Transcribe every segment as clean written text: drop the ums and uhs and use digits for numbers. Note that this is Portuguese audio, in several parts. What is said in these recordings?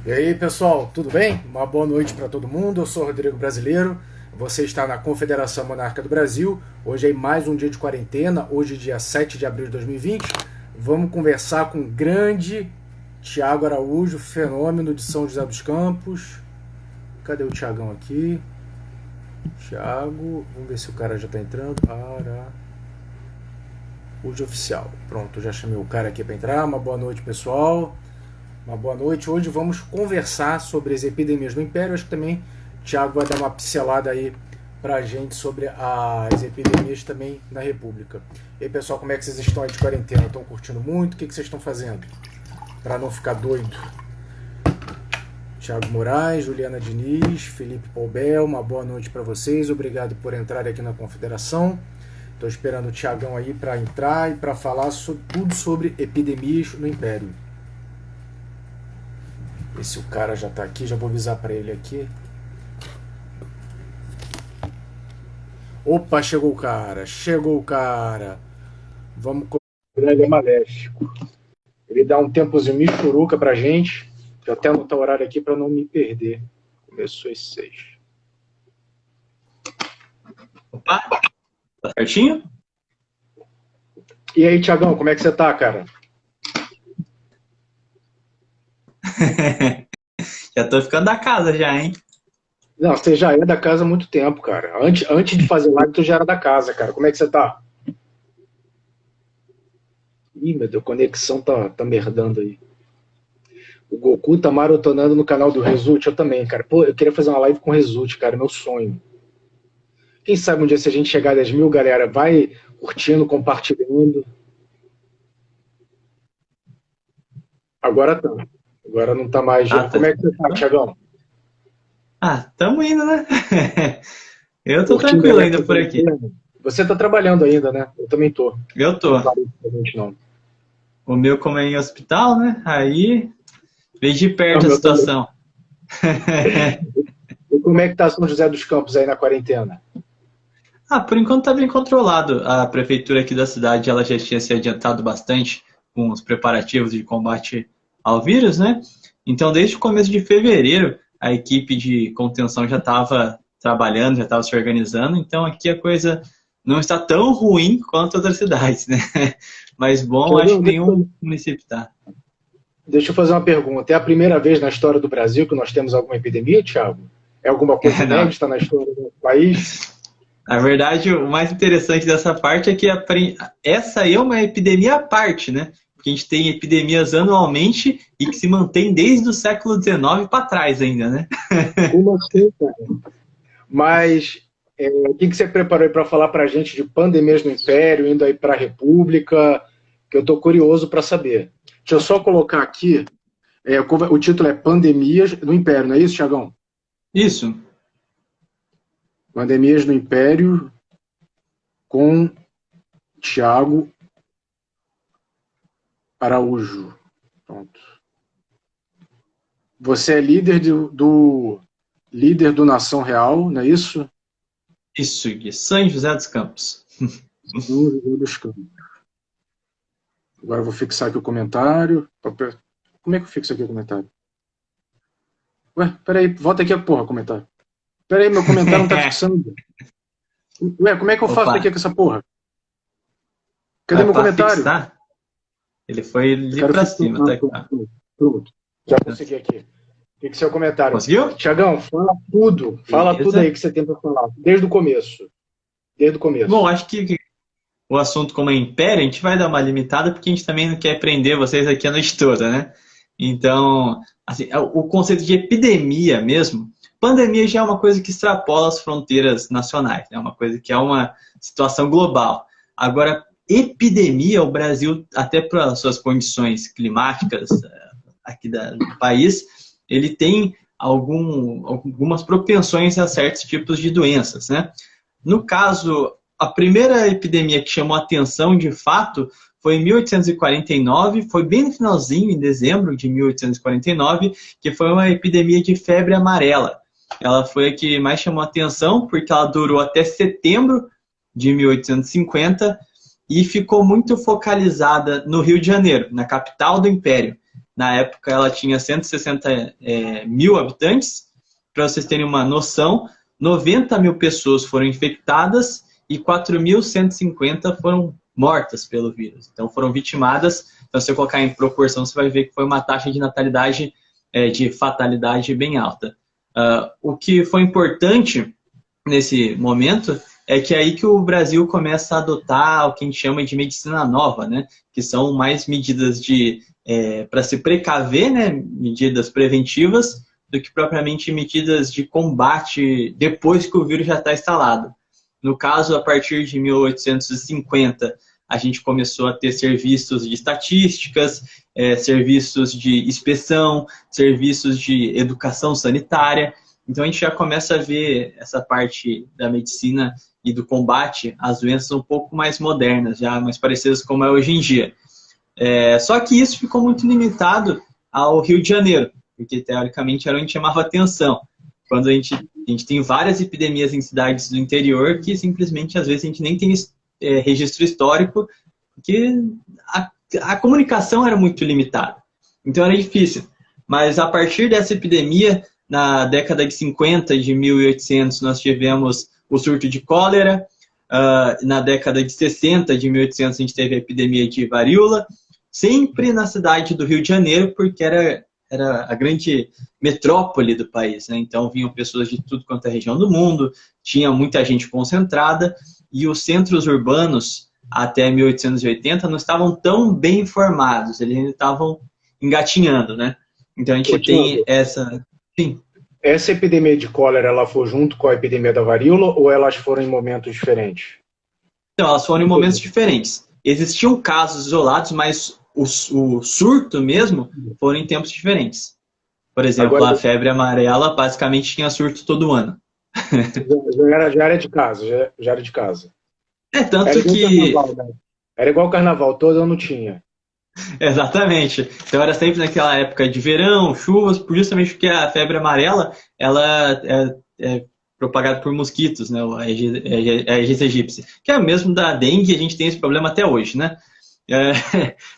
E aí, pessoal, tudo bem? Uma boa noite para todo mundo. Eu sou o Rodrigo Brasileiro. Você está na Confederação Monarca do Brasil. Hoje é mais um dia de quarentena. Hoje, dia 7 de abril de 2020. Vamos conversar com o grande Tiago Araújo, fenômeno de São José dos Campos. Cadê o Tiagão aqui? Tiago, vamos ver se o cara já está entrando. Araújo Oficial. Pronto, já chamei o cara aqui para entrar. Uma boa noite, pessoal. Uma boa noite. Hoje vamos conversar sobre as epidemias no Império. Acho que também o Thiago vai dar uma pincelada aí pra gente sobre as epidemias também na República. E aí, pessoal, como é que vocês estão aí de quarentena? Estão curtindo muito? O que vocês estão fazendo? Para não ficar doido. Thiago Moraes, Juliana Diniz, Felipe Paubel, uma boa noite para vocês. Obrigado por entrar aqui na Confederação. Estou esperando o Thiagão aí para entrar e para falar tudo sobre epidemias no Império. Ver se o cara já tá aqui, já vou avisar para ele aqui. Opa, chegou o cara, chegou o cara. Vamos com o grande maléfico. Ele dá um tempozinho michuruca pra gente. Deixa eu até anotar o horário aqui para não me perder. Começou às 6. Opa, tá certinho? E aí, Tiagão, como é que você tá, cara? Já tô ficando da casa já, hein? Não, você já é da casa há muito tempo, cara. Antes de fazer live, tu já era da casa, cara. Como é que você tá? Ih, meu Deus, a conexão tá merdando aí. O Goku tá maratonando no canal do Result, eu também, cara. Pô, eu queria fazer uma live com o Result, cara, meu sonho. Quem sabe um dia se a gente chegar a 10 mil, galera, vai curtindo, compartilhando. Agora tá. Agora não tá mais. Ah, tá. Como é que você tá, Tiagão? Tamo indo, né? Eu tô Curtindo tranquilo aí ainda essa por aqui. quarentena? Você tá trabalhando ainda, né? Eu também tô. Eu tô. Não parei totalmente, não. O meu, como é em hospital, né? Aí, vejo de É o perto a meu também. situação. E como é que tá São José dos Campos aí na quarentena? Por enquanto tá bem controlado. A prefeitura aqui da cidade, ela já tinha se adiantado bastante com os preparativos de combate ao vírus, né? Então, desde o começo de fevereiro, a equipe de contenção já estava trabalhando, já estava se organizando. Então, aqui a coisa não está tão ruim quanto outras cidades, né? Mas bom, acho Tiagão, que nenhum município está. deixa eu fazer uma pergunta. É a primeira vez na história do Brasil que nós temos alguma epidemia, Thiago? É alguma coisa Não. inédita na história do país? Na verdade, o mais interessante dessa parte é que essa aí é uma epidemia à parte, né? Porque a gente tem epidemias anualmente e que se mantém desde o século XIX para trás ainda, né? Como assim, cara? Mas o que você preparou aí para falar para a gente de pandemias no Império, indo aí para a República, que eu estou curioso para saber. Deixa eu só colocar aqui, o título é Pandemias no Império, não é isso, Tiagão? Isso. Pandemias no Império com Tiago Araújo. Pronto. Você é líder do Nação Real, não é isso? Isso, de São José dos Campos. São José dos Campos. Agora eu vou fixar aqui o comentário. Como é que eu fixo aqui o comentário? Ué, peraí, volta aqui a porra, comentário. Peraí, meu comentário não tá fixando. Ué, como é que eu faço Opa, aqui com essa porra? Cadê meu para comentário? fixar, ele foi Eu ali quero para fixar. cima, tá aqui. Pronto. Já consegui aqui. Fixei o comentário. Conseguiu? Tiagão, fala tudo. Fala tudo aí Beleza. que você tem pra falar. Desde o começo. Desde o Bom, começo. acho que o assunto como é império, a gente vai dar uma limitada porque a gente também não quer prender vocês aqui a noite toda, né? Então, assim, o conceito de epidemia mesmo, pandemia já é uma coisa que extrapola as fronteiras nacionais, é uma coisa que é uma situação global. Agora, epidemia, o Brasil, até para suas condições climáticas aqui do país, ele tem algumas propensões a certos tipos de doenças, né? No caso, a primeira epidemia que chamou atenção de fato foi em 1849, foi bem no finalzinho, em dezembro de 1849, que foi uma epidemia de febre amarela. Ela foi a que mais chamou atenção, porque ela durou até setembro de 1850 e ficou muito focalizada no Rio de Janeiro, na capital do Império. Na época, ela tinha 160 mil habitantes. Para vocês terem uma noção, 90 mil pessoas foram infectadas e 4.150 foram mortas pelo vírus. Então, foram vitimadas. Então, se eu colocar em proporção, você vai ver que foi uma taxa de natalidade, de fatalidade bem alta. O que foi importante nesse momento é que é aí que o Brasil começa a adotar o que a gente chama de medicina nova, né? Que são mais medidas para se precaver, né? Medidas preventivas, do que propriamente medidas de combate depois que o vírus já está instalado. No caso, a partir de 1850, a gente começou a ter serviços de estatísticas, serviços de inspeção, serviços de educação sanitária. Então, a gente já começa a ver essa parte da medicina e do combate às doenças um pouco mais modernas, já mais parecidas como é hoje em dia. Só que isso ficou muito limitado ao Rio de Janeiro, porque, teoricamente, era onde chamava atenção. Quando a gente tem várias epidemias em cidades do interior que, simplesmente, às vezes, a gente nem tem registro histórico, porque a comunicação era muito limitada. Então, era difícil. Mas, a partir dessa epidemia, na década de 50, de 1800, nós tivemos o surto de cólera. Na década de 60, de 1800, a gente teve a epidemia de varíola. Sempre na cidade do Rio de Janeiro, porque era a grande metrópole do país, né? Então, vinham pessoas de tudo quanto é região do mundo, tinha muita gente concentrada, e os centros urbanos, até 1880, não estavam tão bem informados, eles ainda estavam engatinhando, né? Então, a gente tem essa... Sim. Essa epidemia de cólera, ela foi junto com a epidemia da varíola ou elas foram em momentos diferentes? Então, elas foram em momentos diferentes. Existiam casos isolados, mas o surto mesmo foram em tempos diferentes. Por exemplo, agora, a febre amarela basicamente tinha surto todo ano. Já era de casa, já era de casa. Tanto era que... Carnaval, né? Era igual o carnaval, todo ano tinha. Exatamente. Então era sempre naquela época de verão, chuvas, justamente porque a febre amarela ela é propagada por mosquitos, né? A Aedes aegypti, que é o mesmo da dengue, a gente tem esse problema até hoje, né?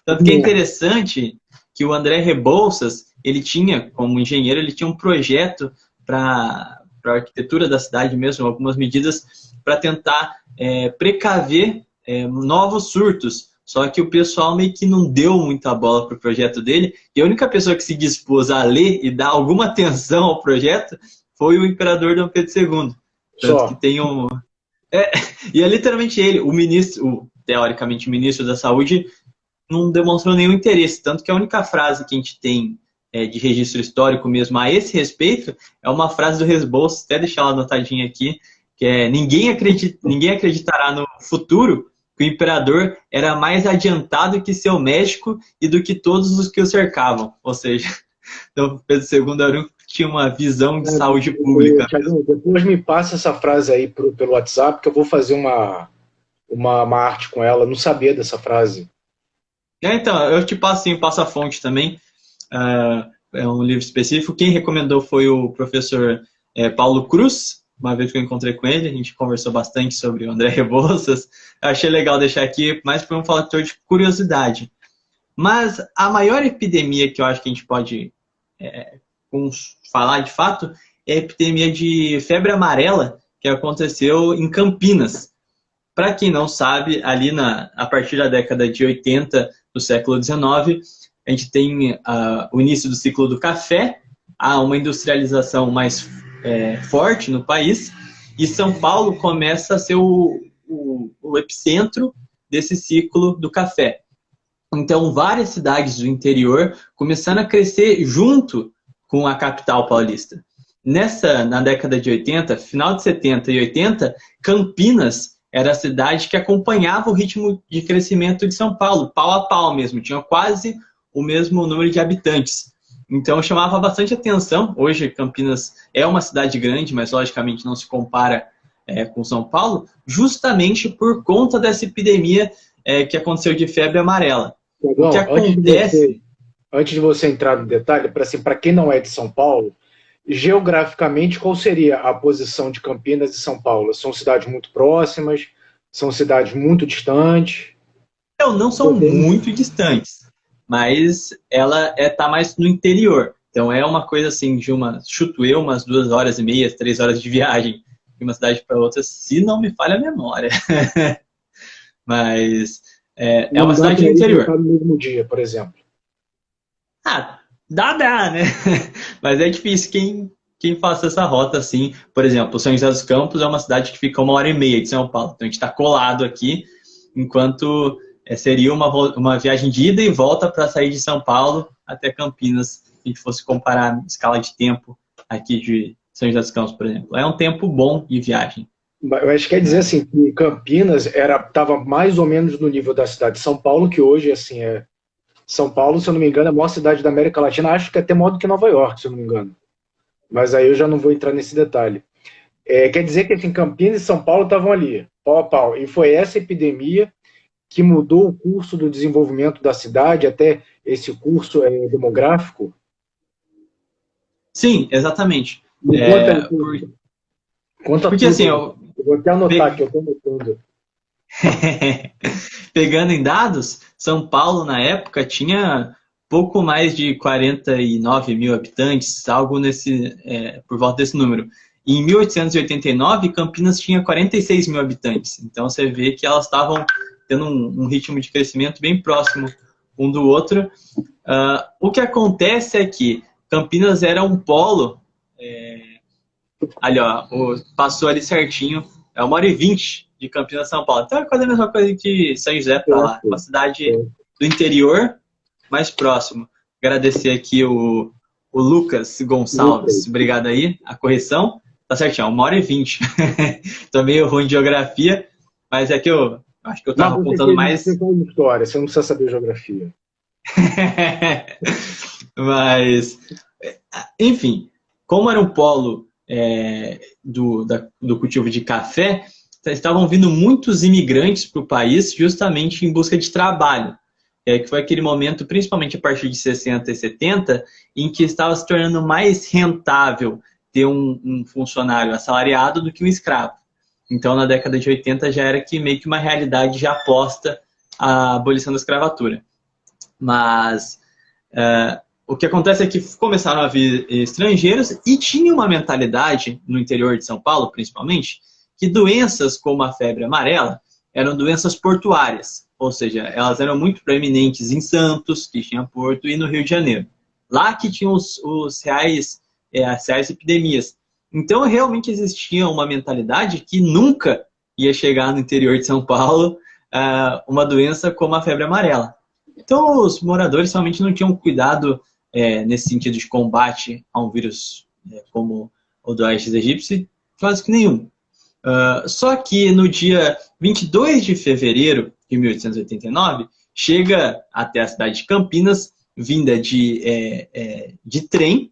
Tanto que é interessante que o André Rebouças, ele tinha, como engenheiro, ele tinha um projeto para a arquitetura da cidade mesmo, algumas medidas para tentar precaver novos surtos. Só que o pessoal meio que não deu muita bola para o projeto dele, e a única pessoa que se dispôs a ler e dar alguma atenção ao projeto foi o imperador Dom Pedro II. Tanto que tem um... e é literalmente ele, o ministro, teoricamente o ministro da Saúde, não demonstrou nenhum interesse. Tanto que a única frase que a gente tem de registro histórico mesmo a esse respeito é uma frase do Rebouças, até deixar ela anotadinha aqui, que é: ninguém acreditará no futuro que o imperador era mais adiantado que seu médico e do que todos os que o cercavam. Ou seja, Dom Pedro II era um que tinha uma visão de saúde pública. Depois me passa essa frase aí pelo WhatsApp, que eu vou fazer uma arte com ela. Não sabia dessa frase. Então, eu te passo sim, passo a fonte também. É um livro específico. Quem recomendou foi o professor Paulo Cruz. Uma vez que eu encontrei com ele, a gente conversou bastante sobre o André Rebouças. Eu achei legal deixar aqui, mais por um fator de curiosidade. Mas a maior epidemia que eu acho que a gente pode falar de fato é a epidemia de febre amarela, que aconteceu em Campinas. Para quem não sabe, ali a partir da década de 80 do século XIX, a gente tem o início do ciclo do café, há uma industrialização mais forte no país, e São Paulo começa a ser o epicentro desse ciclo do café. Então, várias cidades do interior começaram a crescer junto com a capital paulista. Na década de 80, final de 70 e 80, Campinas era a cidade que acompanhava o ritmo de crescimento de São Paulo, pau a pau mesmo, tinha quase o mesmo número de habitantes. Então, chamava bastante atenção. Hoje, Campinas é uma cidade grande, mas logicamente não se compara com São Paulo, justamente por conta dessa epidemia que aconteceu de febre amarela. Bom, o que acontece... Antes de você entrar no detalhe, para quem não é de São Paulo, geograficamente, qual seria a posição de Campinas e São Paulo? São cidades muito próximas? São cidades muito distantes? Não são muito distantes. mas ela tá mais no interior. Então é uma coisa assim de chuto eu, umas 2 horas e meia, 3 horas de viagem de uma cidade para outra, se não me falha a memória. Mas é Não uma dá cidade para do ir e interior. voltar no mesmo dia, por exemplo. Ah, dá, né? Mas é difícil quem faça essa rota assim. Por exemplo, São José dos Campos é uma cidade que fica 1 hora e meia de São Paulo. Então a gente está colado aqui, enquanto seria uma viagem de ida e volta para sair de São Paulo até Campinas, se a gente fosse comparar a escala de tempo aqui de São José dos Campos, por exemplo. É um tempo bom de viagem. Eu acho que quer dizer assim, que Campinas estava mais ou menos no nível da cidade de São Paulo, que hoje assim São Paulo, se eu não me engano, é a maior cidade da América Latina, acho que é até maior do que Nova York, se eu não me engano. Mas aí eu já não vou entrar nesse detalhe. Quer dizer que assim, Campinas e São Paulo estavam ali, pau a pau. E foi essa epidemia que mudou o curso do desenvolvimento da cidade, até esse curso demográfico. Sim, exatamente. Me É, por- conta porque assim, tudo. Eu vou até anotar aqui, eu estou anotando. Pegando em dados, São Paulo na época tinha pouco mais de 49 mil habitantes, algo por volta desse número. E em 1889, Campinas tinha 46 mil habitantes. Então você vê que elas estavam tendo um ritmo de crescimento bem próximo um do outro. O que acontece é que Campinas era um polo. Ali, ó, passou ali certinho. É 1 hora e 20 de Campinas, São Paulo. Então é quase a mesma coisa que São José para lá. Uma cidade do interior, mais próximo. Agradecer aqui o Lucas Gonçalves. Obrigado aí. A correção. Tá certinho, 1 hora e 20. Tô meio ruim de geografia, mas é que eu acho que eu tava contando mais. Você faz história, você não precisa saber geografia. Mas, enfim, como era um polo do cultivo de café, estavam vindo muitos imigrantes para o país justamente em busca de trabalho. Que foi aquele momento, principalmente a partir de 60 e 70, em que estava se tornando mais rentável ter um funcionário assalariado do que um escravo. Então, na década de 80, já era meio que uma realidade já posta a abolição da escravatura. Mas o que acontece é que começaram a vir estrangeiros e tinha uma mentalidade, no interior de São Paulo principalmente, que doenças como a febre amarela eram doenças portuárias, ou seja, elas eram muito proeminentes em Santos, que tinha porto, e no Rio de Janeiro. Lá que tinham as reais epidemias. Então, realmente existia uma mentalidade que nunca ia chegar no interior de São Paulo uma doença como a febre amarela. Então, os moradores realmente não tinham cuidado nesse sentido de combate a um vírus como o do Aedes aegypti, quase que nenhum. Só que no dia 22 de fevereiro de 1889, chega até a cidade de Campinas, vinda de trem,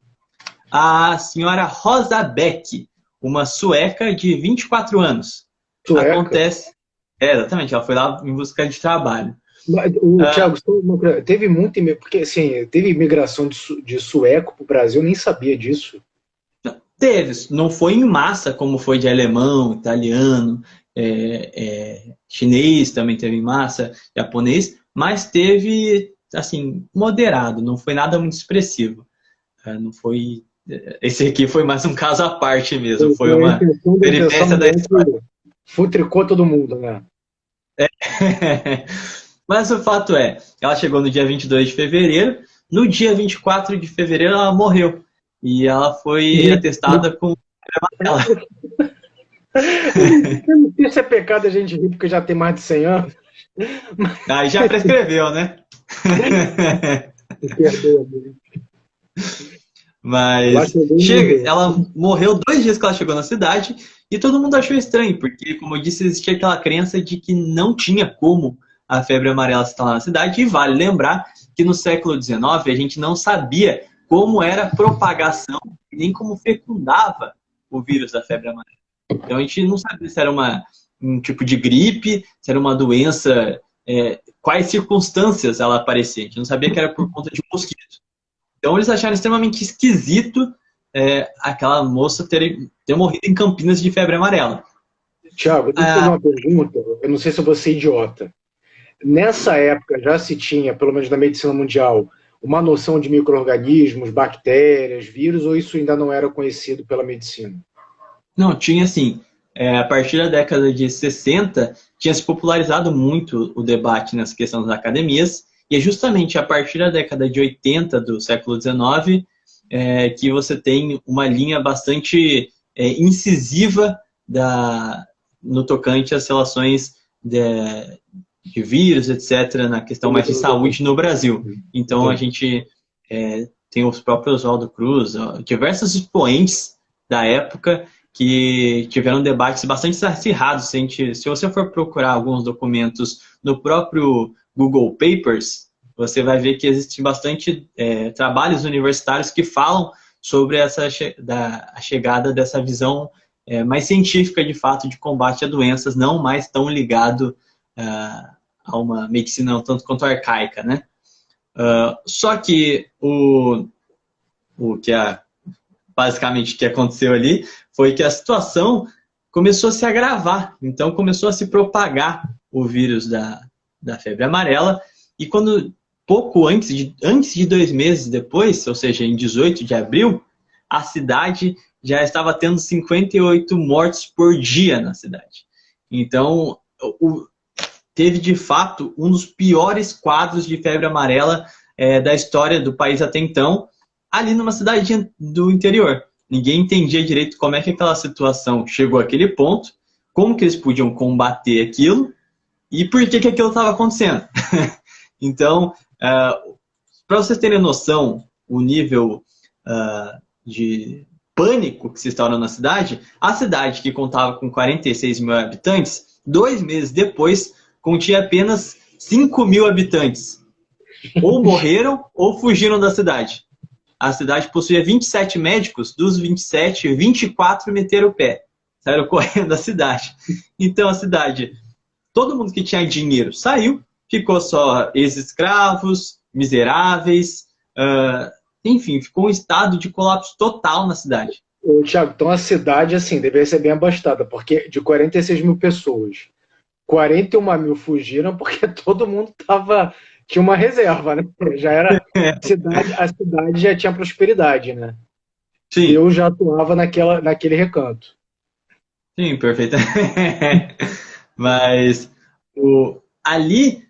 a senhora Rosa Beck, uma sueca de 24 anos. Sueca? Acontece. Exatamente, ela foi lá em busca de trabalho. Thiago, teve muito, porque assim, teve imigração de sueco para o Brasil, eu nem sabia disso. Teve, não foi em massa como foi de alemão, italiano, chinês também teve em massa, japonês, mas teve, assim, moderado, não foi nada muito expressivo. Não foi. Esse aqui foi mais um caso à parte mesmo, foi uma peripécia da história. Futricou todo mundo, né? Mas o fato ela chegou no dia 22 de fevereiro, no dia 24 de fevereiro ela morreu. E ela foi atestada com amarela. Isso é pecado a gente rir porque já tem mais de 100 anos. Aí já prescreveu, né? Mas ela morreu 2 dias que ela chegou na cidade e todo mundo achou estranho, porque, como eu disse, existia aquela crença de que não tinha como a febre amarela se instalar na cidade. E vale lembrar que no século XIX a gente não sabia como era a propagação, nem como fecundava o vírus da febre amarela. Então a gente não sabia se era um tipo de gripe, se era uma doença, quais circunstâncias ela aparecia. A gente não sabia que era por conta de um mosquito. Então eles acharam extremamente esquisito aquela moça ter morrido em Campinas de febre amarela. Thiago, deixa eu fazer uma pergunta. Eu não sei se eu vou ser idiota. nessa época já se tinha, pelo menos na medicina mundial, uma noção de micro-organismos, bactérias, vírus, ou isso ainda não era conhecido pela medicina? Não, tinha assim, a partir da década de 60, tinha se popularizado muito o debate nessa questão das academias, e é justamente a partir da década de 80 do século XIX que você tem uma linha bastante incisiva no tocante às relações de vírus, etc., na questão mais de saúde no Brasil. Então, a gente tem os próprios Oswaldo Cruz, diversos expoentes da época que tiveram debates bastante acirrados. Se você for procurar alguns documentos no próprio Google Papers, você vai ver que existem bastante trabalhos universitários que falam sobre a chegada dessa visão mais científica, de fato, de combate a doenças, não mais tão ligado a uma medicina um tanto quanto arcaica, né? Só que basicamente o que aconteceu ali foi que a situação começou a se agravar, então começou a se propagar o vírus da febre amarela, e pouco antes de 2 meses depois, ou seja, em 18 de abril, a cidade já estava tendo 58 mortes por dia na cidade. Então, teve de fato um dos piores quadros de febre amarela da história do país até então, ali numa cidade do interior. Ninguém entendia direito como é que aquela situação chegou àquele ponto, como que eles podiam combater aquilo e por que aquilo estava acontecendo. Então, para vocês terem noção, o nível de pânico que se instaurou na cidade, a cidade que contava com 46 mil habitantes, 2 meses depois, continha apenas 5 mil habitantes. Ou morreram ou fugiram da cidade. A cidade possuía 27 médicos, dos 27, 24 meteram o pé. Saíram correndo da cidade. Então a cidade, todo mundo que tinha dinheiro saiu, ficou só ex-escravos, miseráveis, enfim, ficou um estado de colapso total na cidade. Tiago, então a cidade, assim, deveria ser bem abastada, porque de 46 mil pessoas, 41 mil fugiram porque todo mundo tinha uma reserva, né? Já era a cidade já tinha prosperidade, né? Sim. Deus já atuava naquele recanto. Sim, perfeitamente. Mas ali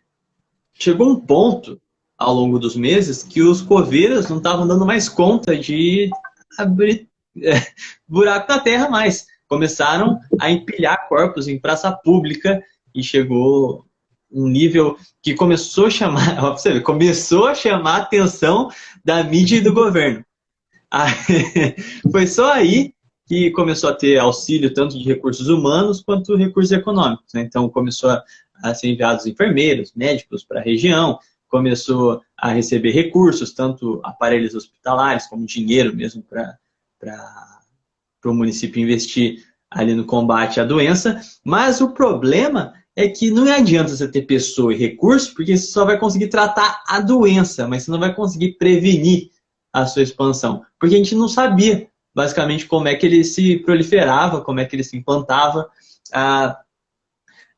chegou um ponto ao longo dos meses que os coveiros não estavam dando mais conta de abrir buraco na terra mais. Começaram a empilhar corpos em praça pública e chegou um nível que começou a chamar a atenção da mídia e do governo. Foi só aí que começou a ter auxílio tanto de recursos humanos quanto recursos econômicos, né? Então começou a ser enviados enfermeiros, médicos para a região, começou a receber recursos, tanto aparelhos hospitalares como dinheiro mesmo para o município investir ali no combate à doença. Mas o problema é que não adianta você ter pessoa e recurso, porque você só vai conseguir tratar a doença, mas você não vai conseguir prevenir a sua expansão. Porque a gente não sabia, basicamente, como é que ele se proliferava, como é que ele se implantava.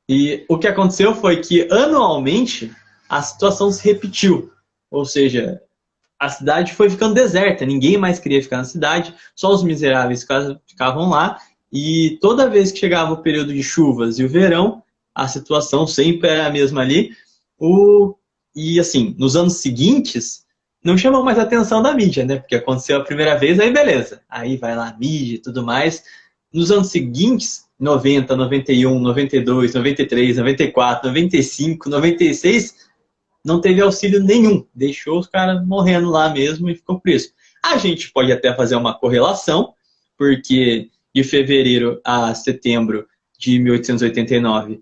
E o que aconteceu foi que, anualmente, a situação se repetiu. Ou seja, a cidade foi ficando deserta, ninguém mais queria ficar na cidade, só os miseráveis ficavam lá, e toda vez que chegava o período de chuvas e o verão, a situação sempre era a mesma ali. E assim, nos anos seguintes, não chamou mais a atenção da mídia, né? Porque aconteceu a primeira vez, aí beleza. Aí vai lá a mídia e tudo mais. Nos anos seguintes, 90, 91, 92, 93, 94, 95, 96, não teve auxílio nenhum. Deixou os caras morrendo lá mesmo e ficou por isso. A gente pode até fazer uma correlação, porque de fevereiro a setembro de 1889,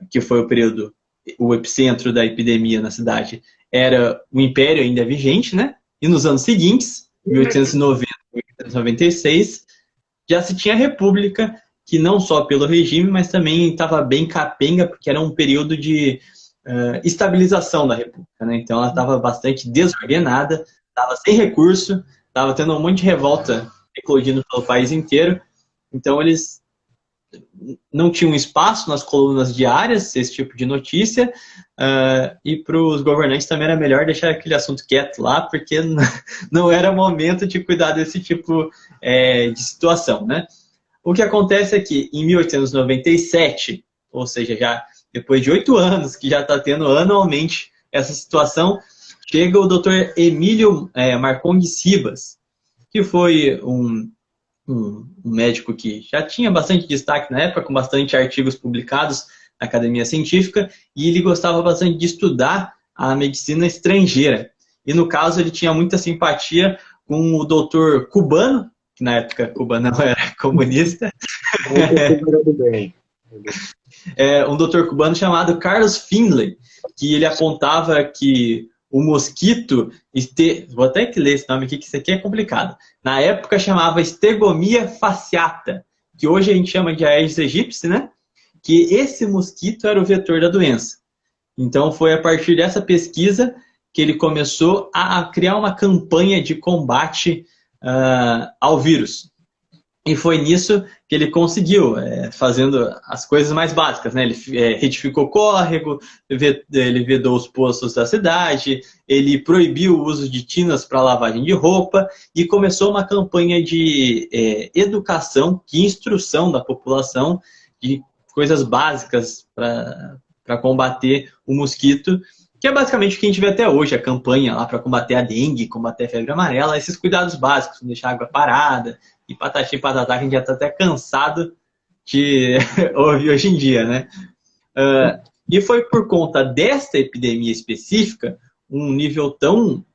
que foi o período, o epicentro da epidemia na cidade, era o Império ainda vigente, né? E nos anos seguintes, 1890, 1896, já se tinha a República, que não só pelo regime, mas também estava bem capenga, porque era um período de estabilização da República, né? Então ela estava bastante desordenada, estava sem recurso, estava tendo um monte de revolta eclodindo pelo país inteiro. Então eles não tinha um espaço nas colunas diárias, esse tipo de notícia, e para os governantes também era melhor deixar aquele assunto quieto lá, porque não era momento de cuidar desse tipo de situação, né? O que acontece é que em 1897, ou seja, já depois de 8 anos que já está tendo anualmente essa situação, chega o Dr. Emílio Marcondes Ribas, que foi um médico que já tinha bastante destaque na época, com bastante artigos publicados na academia científica, e ele gostava bastante de estudar a medicina estrangeira. E no caso ele tinha muita simpatia com o doutor cubano, que na época Cuba não era comunista, um doutor cubano chamado Carlos Finlay, que ele apontava que o mosquito, vou até que ler esse nome aqui, que isso aqui é complicado. Na época chamava Stegomyia fasciata, que hoje a gente chama de Aedes aegypti, né? Que esse mosquito era o vetor da doença. Então foi a partir dessa pesquisa que ele começou a criar uma campanha de combate ao vírus. E foi nisso que ele conseguiu, fazendo as coisas mais básicas, né? Ele retificou córrego, ele vedou os poços da cidade, ele proibiu o uso de tinas para lavagem de roupa e começou uma campanha de educação, de instrução da população de coisas básicas para combater o mosquito, que é basicamente o que a gente vê até hoje, a campanha lá para combater a dengue, combater a febre amarela, esses cuidados básicos, não deixar a água parada, e patati e patatá, que a gente já está até cansado de ouvir hoje em dia, né? E foi por conta desta epidemia específica, um nível tão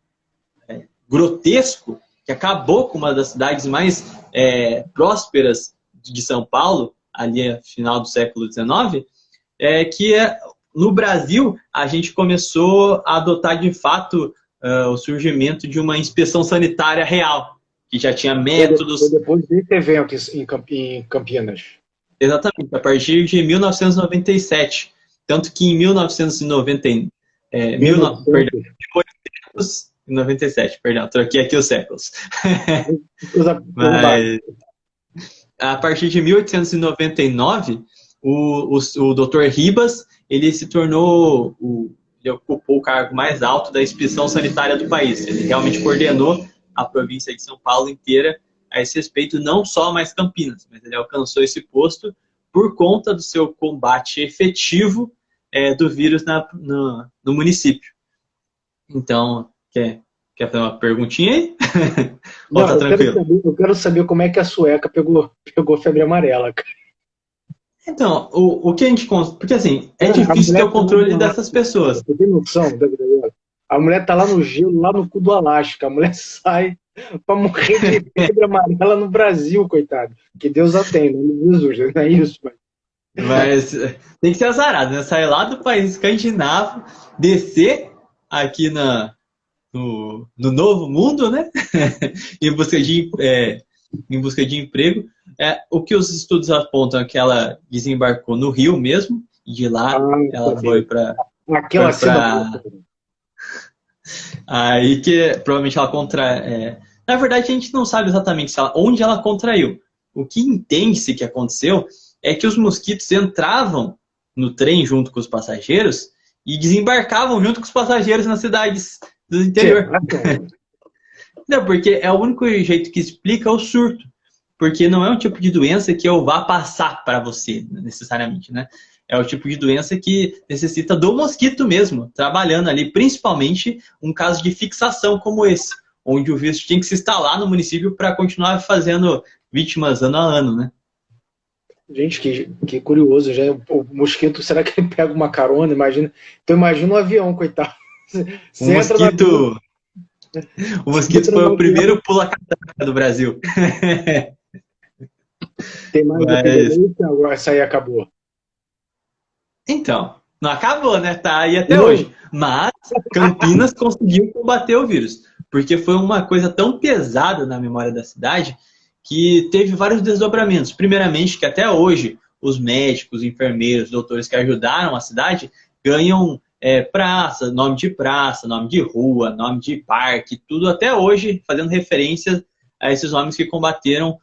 grotesco, que acabou com uma das cidades mais prósperas de São Paulo, ali no final do século XIX, no Brasil a gente começou a adotar de fato o surgimento de uma inspeção sanitária real, que já tinha métodos... Foi depois desse evento em Campinas. Exatamente, a partir de 1997. Tanto que em 1997, perdão, troquei aqui os séculos. Mas, a partir de 1899, o Dr. Ribas, ele se tornou, ele ocupou o cargo mais alto da inspeção sanitária do país. Ele realmente coordenou a província de São Paulo inteira a esse respeito, não só mais Campinas, mas ele alcançou esse posto por conta do seu combate efetivo do vírus no município. Então, quer fazer uma perguntinha aí? Ou tá tranquilo? Eu quero saber como é que a sueca pegou febre amarela, cara. Então, o que a gente... Porque assim, é difícil ter o controle dessas pessoas. Você tem noção? A mulher tá lá no gelo, lá no cu do Alasca. A mulher sai pra morrer de febre amarela no Brasil, coitado. Que Deus a tem, né? Jesus, não é isso, mas tem que ser azarado, né? Sair lá do país escandinavo, descer aqui no novo mundo, né? em busca de emprego. O que os estudos apontam é que ela desembarcou no Rio mesmo, e de lá ela foi para... Aí que provavelmente ela contraiu... Na verdade, a gente não sabe exatamente onde ela contraiu. O que entende-se que aconteceu é que os mosquitos entravam no trem junto com os passageiros e desembarcavam junto com os passageiros nas cidades do interior. Não, porque é o único jeito que explica o surto. Porque não é um tipo de doença que eu vá passar para você, necessariamente, né? É o tipo de doença que necessita do mosquito mesmo, trabalhando ali, principalmente um caso de fixação como esse, onde o vírus tinha que se instalar no município para continuar fazendo vítimas ano a ano, né? Gente, que curioso, já o mosquito, será que ele pega uma carona? Imagina, então imagina um avião, coitado. O mosquito foi o primeiro pula-catraca do Brasil. Tem mais agora essa aí acabou. Então, não acabou, né? Tá aí até hoje. Mas Campinas conseguiu combater o vírus. Porque foi uma coisa tão pesada na memória da cidade que teve vários desdobramentos. Primeiramente, que até hoje os médicos, enfermeiros, doutores que ajudaram a cidade ganham praça, nome de rua, nome de parque, tudo até hoje fazendo referência a esses homens que combateram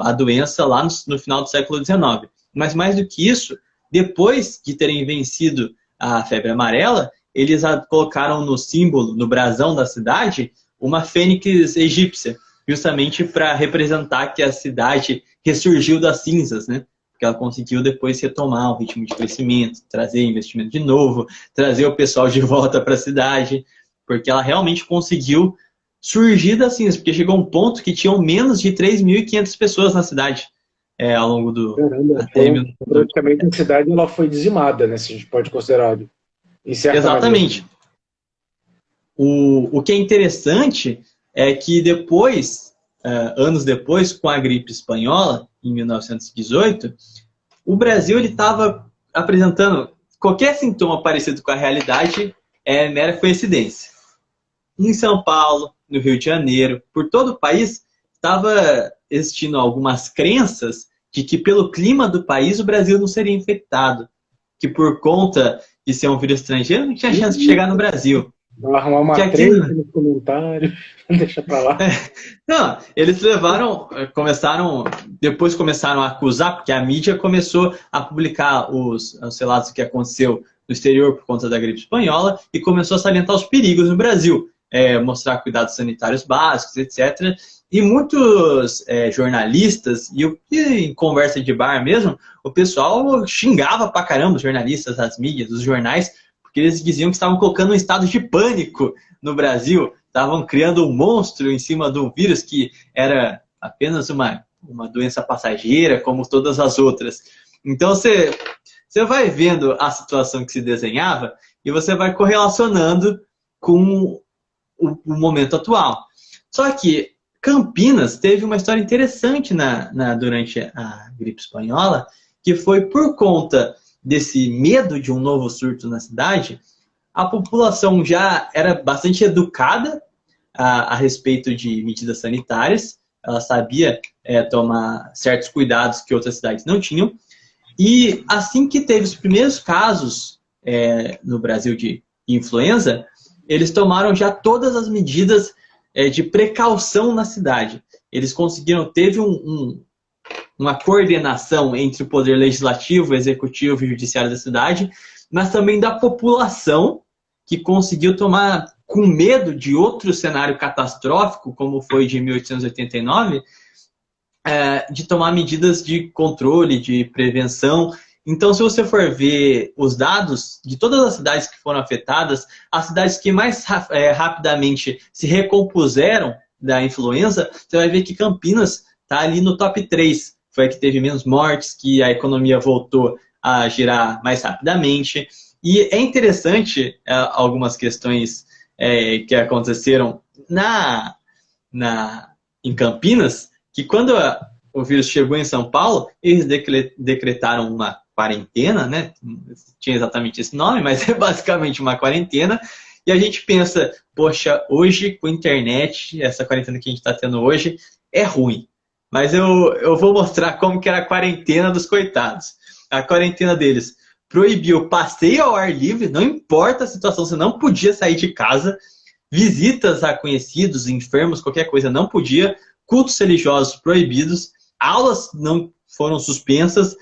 a doença lá no final do século XIX. Mas mais do que isso, depois de terem vencido a febre amarela, eles colocaram no símbolo, no brasão da cidade, uma fênix egípcia, justamente para representar que a cidade ressurgiu das cinzas, né? Porque ela conseguiu depois retomar o ritmo de crescimento, trazer investimento de novo, trazer o pessoal de volta para a cidade, porque ela realmente conseguiu surgir das cinzas, porque chegou um ponto que tinham menos de 3.500 pessoas na cidade ao longo do... Caramba, praticamente a cidade ela foi dizimada, né? Se a gente pode considerar, em certa Exatamente. maneira. O que é interessante é que depois, anos depois, com a gripe espanhola, em 1918, o Brasil estava apresentando qualquer sintoma parecido com a realidade é mera coincidência. Em São Paulo, no Rio de Janeiro, por todo o país, estava existindo algumas crenças de que pelo clima do país o Brasil não seria infectado, que por conta de ser um vírus estrangeiro não tinha chance de chegar no Brasil. Vou arrumar uma treta nos comentários, deixa pra lá. Não, eles depois começaram a acusar, porque a mídia começou a publicar os relatos do que aconteceu no exterior por conta da gripe espanhola e começou a salientar os perigos no Brasil, mostrar cuidados sanitários básicos, etc. E muitos jornalistas, e em conversa de bar mesmo, o pessoal xingava pra caramba os jornalistas, as mídias, os jornais, porque eles diziam que estavam colocando um estado de pânico no Brasil, estavam criando um monstro em cima de um vírus que era apenas uma doença passageira, como todas as outras. Então você vai vendo a situação que se desenhava e você vai correlacionando com o momento atual. Só que Campinas teve uma história interessante durante a gripe espanhola, que foi por conta desse medo de um novo surto na cidade, a população já era bastante educada a respeito de medidas sanitárias, ela sabia tomar certos cuidados que outras cidades não tinham, e assim que teve os primeiros casos no Brasil de influenza, eles tomaram já todas as medidas de precaução na cidade. Eles conseguiram, teve uma coordenação entre o poder legislativo, executivo e judiciário da cidade, mas também da população, que conseguiu tomar, com medo de outro cenário catastrófico, como foi de 1889, de tomar medidas de controle, de prevenção. Então, se você for ver os dados de todas as cidades que foram afetadas, as cidades que mais rapidamente se recompuseram da influenza, você vai ver que Campinas está ali no top 3. Foi a que teve menos mortes, que a economia voltou a girar mais rapidamente. E é interessante algumas questões que aconteceram em Campinas, que quando o vírus chegou em São Paulo, eles decretaram uma quarentena, né? Não tinha exatamente esse nome, mas é basicamente uma quarentena. E a gente pensa, poxa, hoje com a internet, essa quarentena que a gente está tendo hoje, é ruim. Mas eu vou mostrar como que era a quarentena dos coitados. A quarentena deles proibiu passeio ao ar livre, não importa a situação, você não podia sair de casa, visitas a conhecidos, enfermos, qualquer coisa, não podia, cultos religiosos proibidos, aulas não foram suspensas,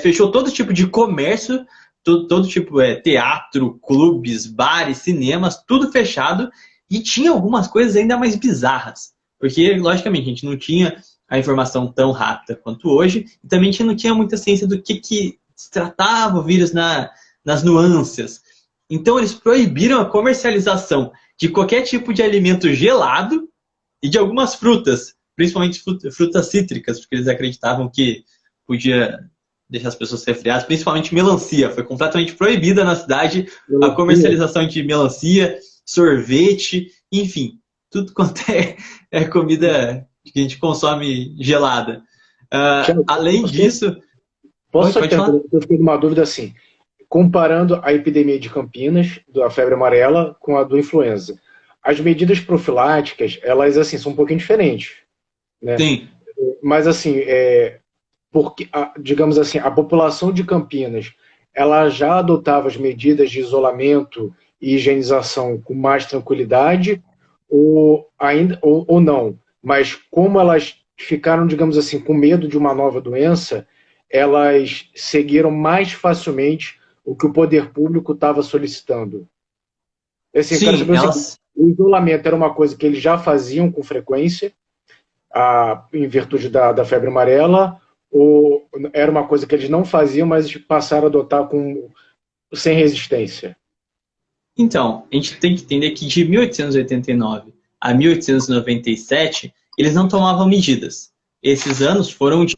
fechou todo tipo de comércio, todo tipo teatro, clubes, bares, cinemas, tudo fechado, e tinha algumas coisas ainda mais bizarras, porque, logicamente, a gente não tinha a informação tão rápida quanto hoje, e também a gente não tinha muita ciência do que se tratava o vírus nas nuances. Então, eles proibiram a comercialização de qualquer tipo de alimento gelado e de algumas frutas, principalmente frutas cítricas, porque eles acreditavam que podia deixar as pessoas resfriadas, principalmente melancia. Foi completamente proibida na cidade a comercialização de melancia, sorvete, enfim, tudo quanto é comida que a gente consome gelada. Além disso... Posso ter uma dúvida assim? Comparando a epidemia de Campinas, da febre amarela, com a do influenza. As medidas profiláticas, elas assim, são um pouquinho diferentes. Né? Sim. Mas assim, porque, digamos assim, a população de Campinas, ela já adotava as medidas de isolamento e higienização com mais tranquilidade, ou não? Mas como elas ficaram, digamos assim, com medo de uma nova doença, elas seguiram mais facilmente o que o poder público estava solicitando. Assim, eu quero Sim, saber o seguinte, elas. o isolamento era uma coisa que eles já faziam com frequência, em virtude da febre amarela, ou era uma coisa que eles não faziam, mas passaram a adotar sem resistência? Então, a gente tem que entender que de 1889 a 1897, eles não tomavam medidas. Esses anos foram de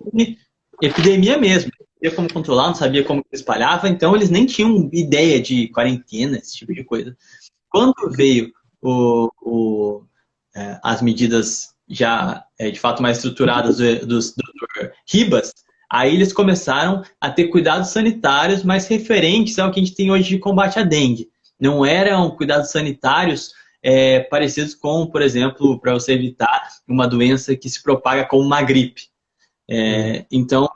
epidemia mesmo. Não sabia como controlar, não sabia como se espalhava, então eles nem tinham ideia de quarentena, esse tipo de coisa. Quando veio as medidas já de fato mais estruturadas do Dr. Ribas, aí eles começaram a ter cuidados sanitários mais referentes ao que a gente tem hoje de combate à dengue. Não eram cuidados sanitários parecidos com, por exemplo, para você evitar uma doença que se propaga como uma gripe. Então,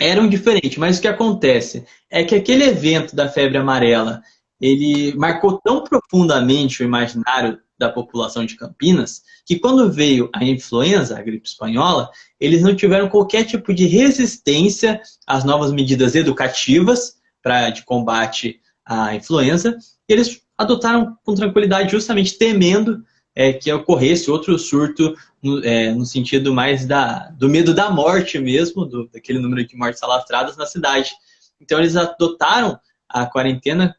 eram diferentes, mas o que acontece é que aquele evento da febre amarela, ele marcou tão profundamente o imaginário da população de Campinas, que quando veio a influenza, a gripe espanhola, eles não tiveram qualquer tipo de resistência às novas medidas educativas de combate à influenza, e eles adotaram com tranquilidade, justamente temendo que ocorresse outro surto no sentido mais do medo da morte mesmo, daquele número de mortes alastradas na cidade. Então eles adotaram a quarentena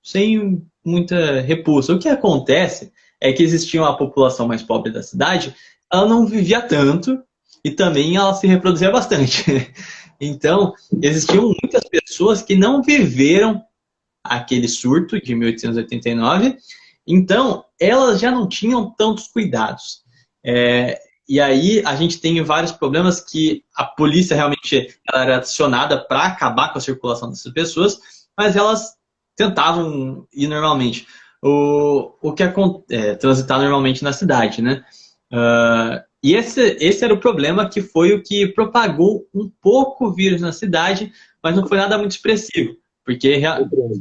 sem muita repulsa. O que acontece é que existia uma população mais pobre da cidade, ela não vivia tanto e também ela se reproduzia bastante. Então, existiam muitas pessoas que não viveram aquele surto de 1889, então elas já não tinham tantos cuidados. E aí a gente tem vários problemas que a polícia realmente ela era acionada para acabar com a circulação dessas pessoas, mas elas tentavam ir normalmente. Transitar normalmente na cidade, né? E esse era o problema, que foi o que propagou um pouco o vírus na cidade, mas não foi nada muito expressivo, porque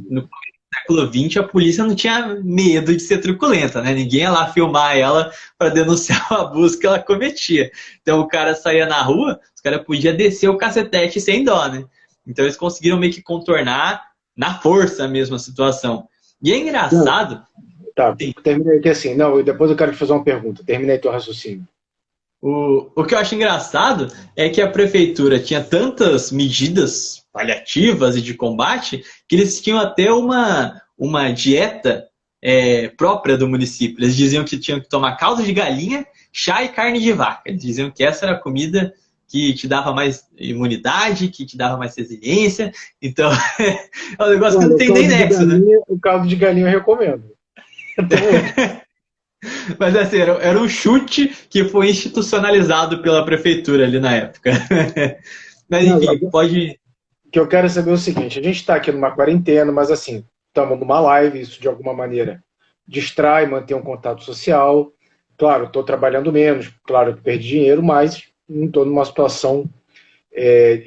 no século XX a polícia não tinha medo de ser truculenta, né? Ninguém ia lá filmar ela para denunciar o abuso que ela cometia. Então o cara saía na rua, os caras podiam descer o cacetete sem dó, né? Então eles conseguiram meio que contornar na força mesmo a situação. E é engraçado... Tá, terminei aqui assim. Não, depois eu quero te fazer uma pergunta. Terminei teu raciocínio. O que eu acho engraçado é que a prefeitura tinha tantas medidas paliativas e de combate que eles tinham até uma dieta própria do município. Eles diziam que tinham que tomar caldo de galinha, chá e carne de vaca. Eles diziam que essa era a comida que te dava mais imunidade, que te dava mais resiliência. Então, é um negócio que não tem nem nexo, né? O caldo de galinha eu recomendo. Mas assim, era um chute que foi institucionalizado pela prefeitura ali na época. Mas enfim, pode... O que eu quero saber é o seguinte, a gente está aqui numa quarentena, mas assim, estamos numa live, isso de alguma maneira distrai, mantém um contato social. Claro, estou trabalhando menos, claro que perdi dinheiro, mas não estou numa situação,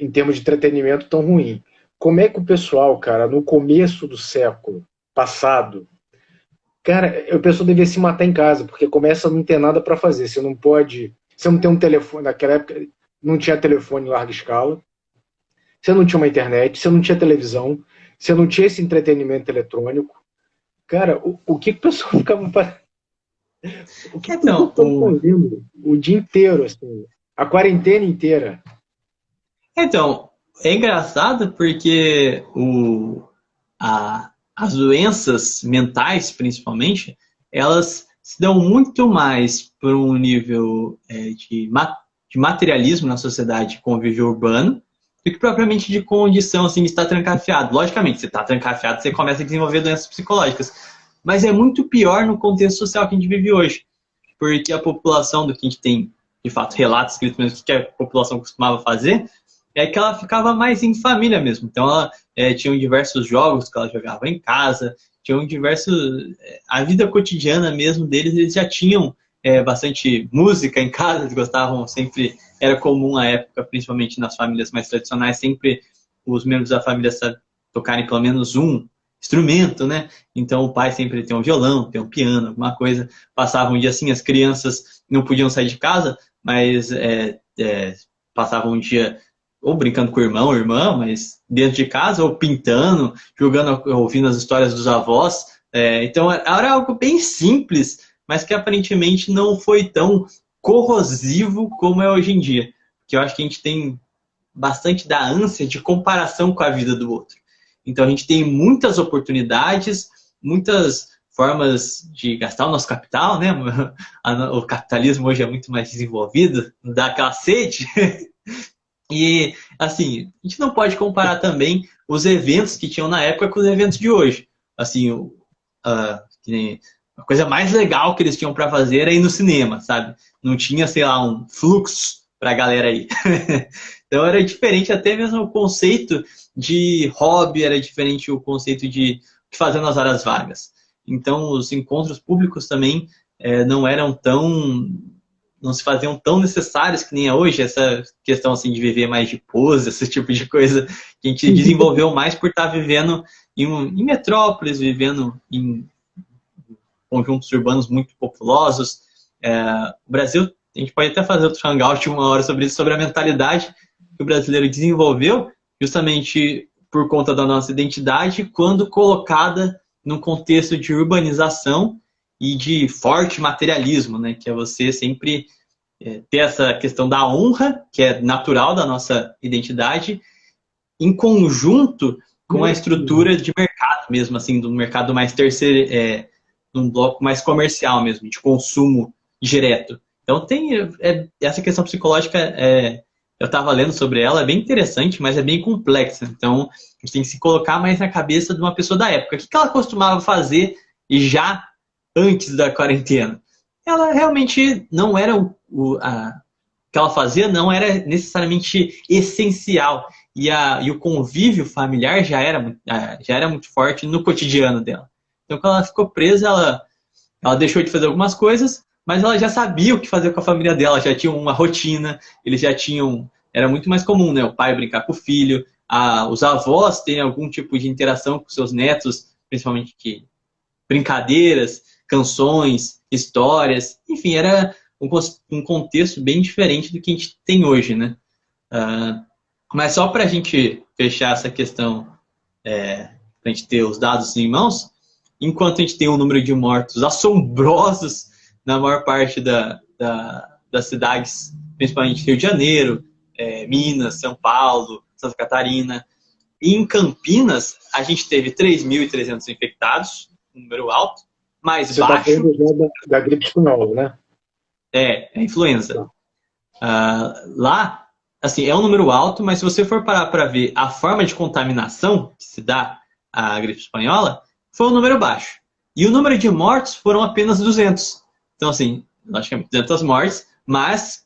em termos de entretenimento, tão ruim. Como é que o pessoal, cara, no começo do século passado, cara, o pessoal devia se matar em casa, porque começa a não ter nada para fazer. Você não pode. Você não tem um telefone. Naquela época não tinha telefone em larga escala. Você não tinha uma internet. Você não tinha televisão. Você não tinha esse entretenimento eletrônico. Cara, o que o pessoal ficava fazendo? O que Então, o pessoal fazendo o dia inteiro, assim? A quarentena inteira. Então, é engraçado porque as doenças mentais, principalmente, elas se dão muito mais por um nível de materialismo na sociedade, convívio urbano, do que propriamente de condição assim, de estar trancafiado. Logicamente, se está trancafiado, você começa a desenvolver doenças psicológicas. Mas é muito pior no contexto social que a gente vive hoje. Porque a população, do que a gente tem, de fato, relatos escritos mesmo, o que a população costumava fazer, é que ela ficava mais em família mesmo. Então, ela tinha diversos jogos que ela jogava em casa, tinham diversos... A vida cotidiana mesmo deles, eles já tinham bastante música em casa, eles gostavam sempre... Era comum à época, principalmente nas famílias mais tradicionais, sempre os membros da família tocarem pelo menos um instrumento, né? Então, o pai sempre tem um violão, tem um piano, alguma coisa. Passava um dia assim, as crianças não podiam sair de casa, mas passavam um dia ou brincando com o irmão ou irmã, mas dentro de casa, ou pintando, jogando, ouvindo as histórias dos avós. Então era algo bem simples, mas que aparentemente não foi tão corrosivo como é hoje em dia. Porque eu acho que a gente tem bastante da ânsia de comparação com a vida do outro. Então a gente tem muitas oportunidades, muitas formas de gastar o nosso capital, né? O capitalismo hoje é muito mais desenvolvido, dá aquela sede. E, assim, a gente não pode comparar também os eventos que tinham na época com os eventos de hoje. Assim, a coisa mais legal que eles tinham para fazer era ir no cinema, sabe? Não tinha, sei lá, um fluxo para a galera aí. Então era diferente, até mesmo o conceito de hobby era diferente, o conceito de o que fazer nas horas vagas. Então os encontros públicos também não eram tão, não se faziam tão necessários que nem é hoje, essa questão assim de viver mais de pose, esse tipo de coisa que a gente desenvolveu mais por estar vivendo em metrópoles, vivendo em conjuntos urbanos muito populosos. O Brasil, a gente pode até fazer outro hangout uma hora sobre isso, sobre a mentalidade que o brasileiro desenvolveu, justamente por conta da nossa identidade, quando colocada num contexto de urbanização e de forte materialismo, né? Que é você sempre ter essa questão da honra, que é natural da nossa identidade, em conjunto com a estrutura de mercado mesmo, assim, do mercado mais terceiro, num bloco mais comercial mesmo, de consumo direto. Então tem essa questão psicológica, eu estava lendo sobre ela, é bem interessante, mas é bem complexa. Então a gente tem que se colocar mais na cabeça de uma pessoa da época. O que ela costumava fazer já antes da quarentena? Ela realmente não era o que ela fazia não era necessariamente essencial. E o convívio familiar já era muito forte no cotidiano dela. Então, quando ela ficou presa, ela deixou de fazer algumas coisas, mas ela já sabia o que fazer com a família dela, já tinha uma rotina, eles já tinham... Era muito mais comum, né? O pai brincar com o filho, os avós terem algum tipo de interação com seus netos, principalmente brincadeiras, canções, histórias, enfim, era um contexto bem diferente do que a gente tem hoje, né? Mas só para a gente fechar essa questão, para a gente ter os dados em mãos, enquanto a gente tem um número de mortos assombrosos na maior parte das cidades, principalmente Rio de Janeiro, Minas, São Paulo, Santa Catarina, e em Campinas a gente teve 3.300 infectados, um número alto, mais Você baixo. Você está falando da gripe espanhola, né? É influenza. Lá, assim, é um número alto, mas se você for parar para ver a forma de contaminação que se dá à gripe espanhola, foi um número baixo. E o número de mortes foram apenas 200. Então, assim, logicamente 200 mortes, mas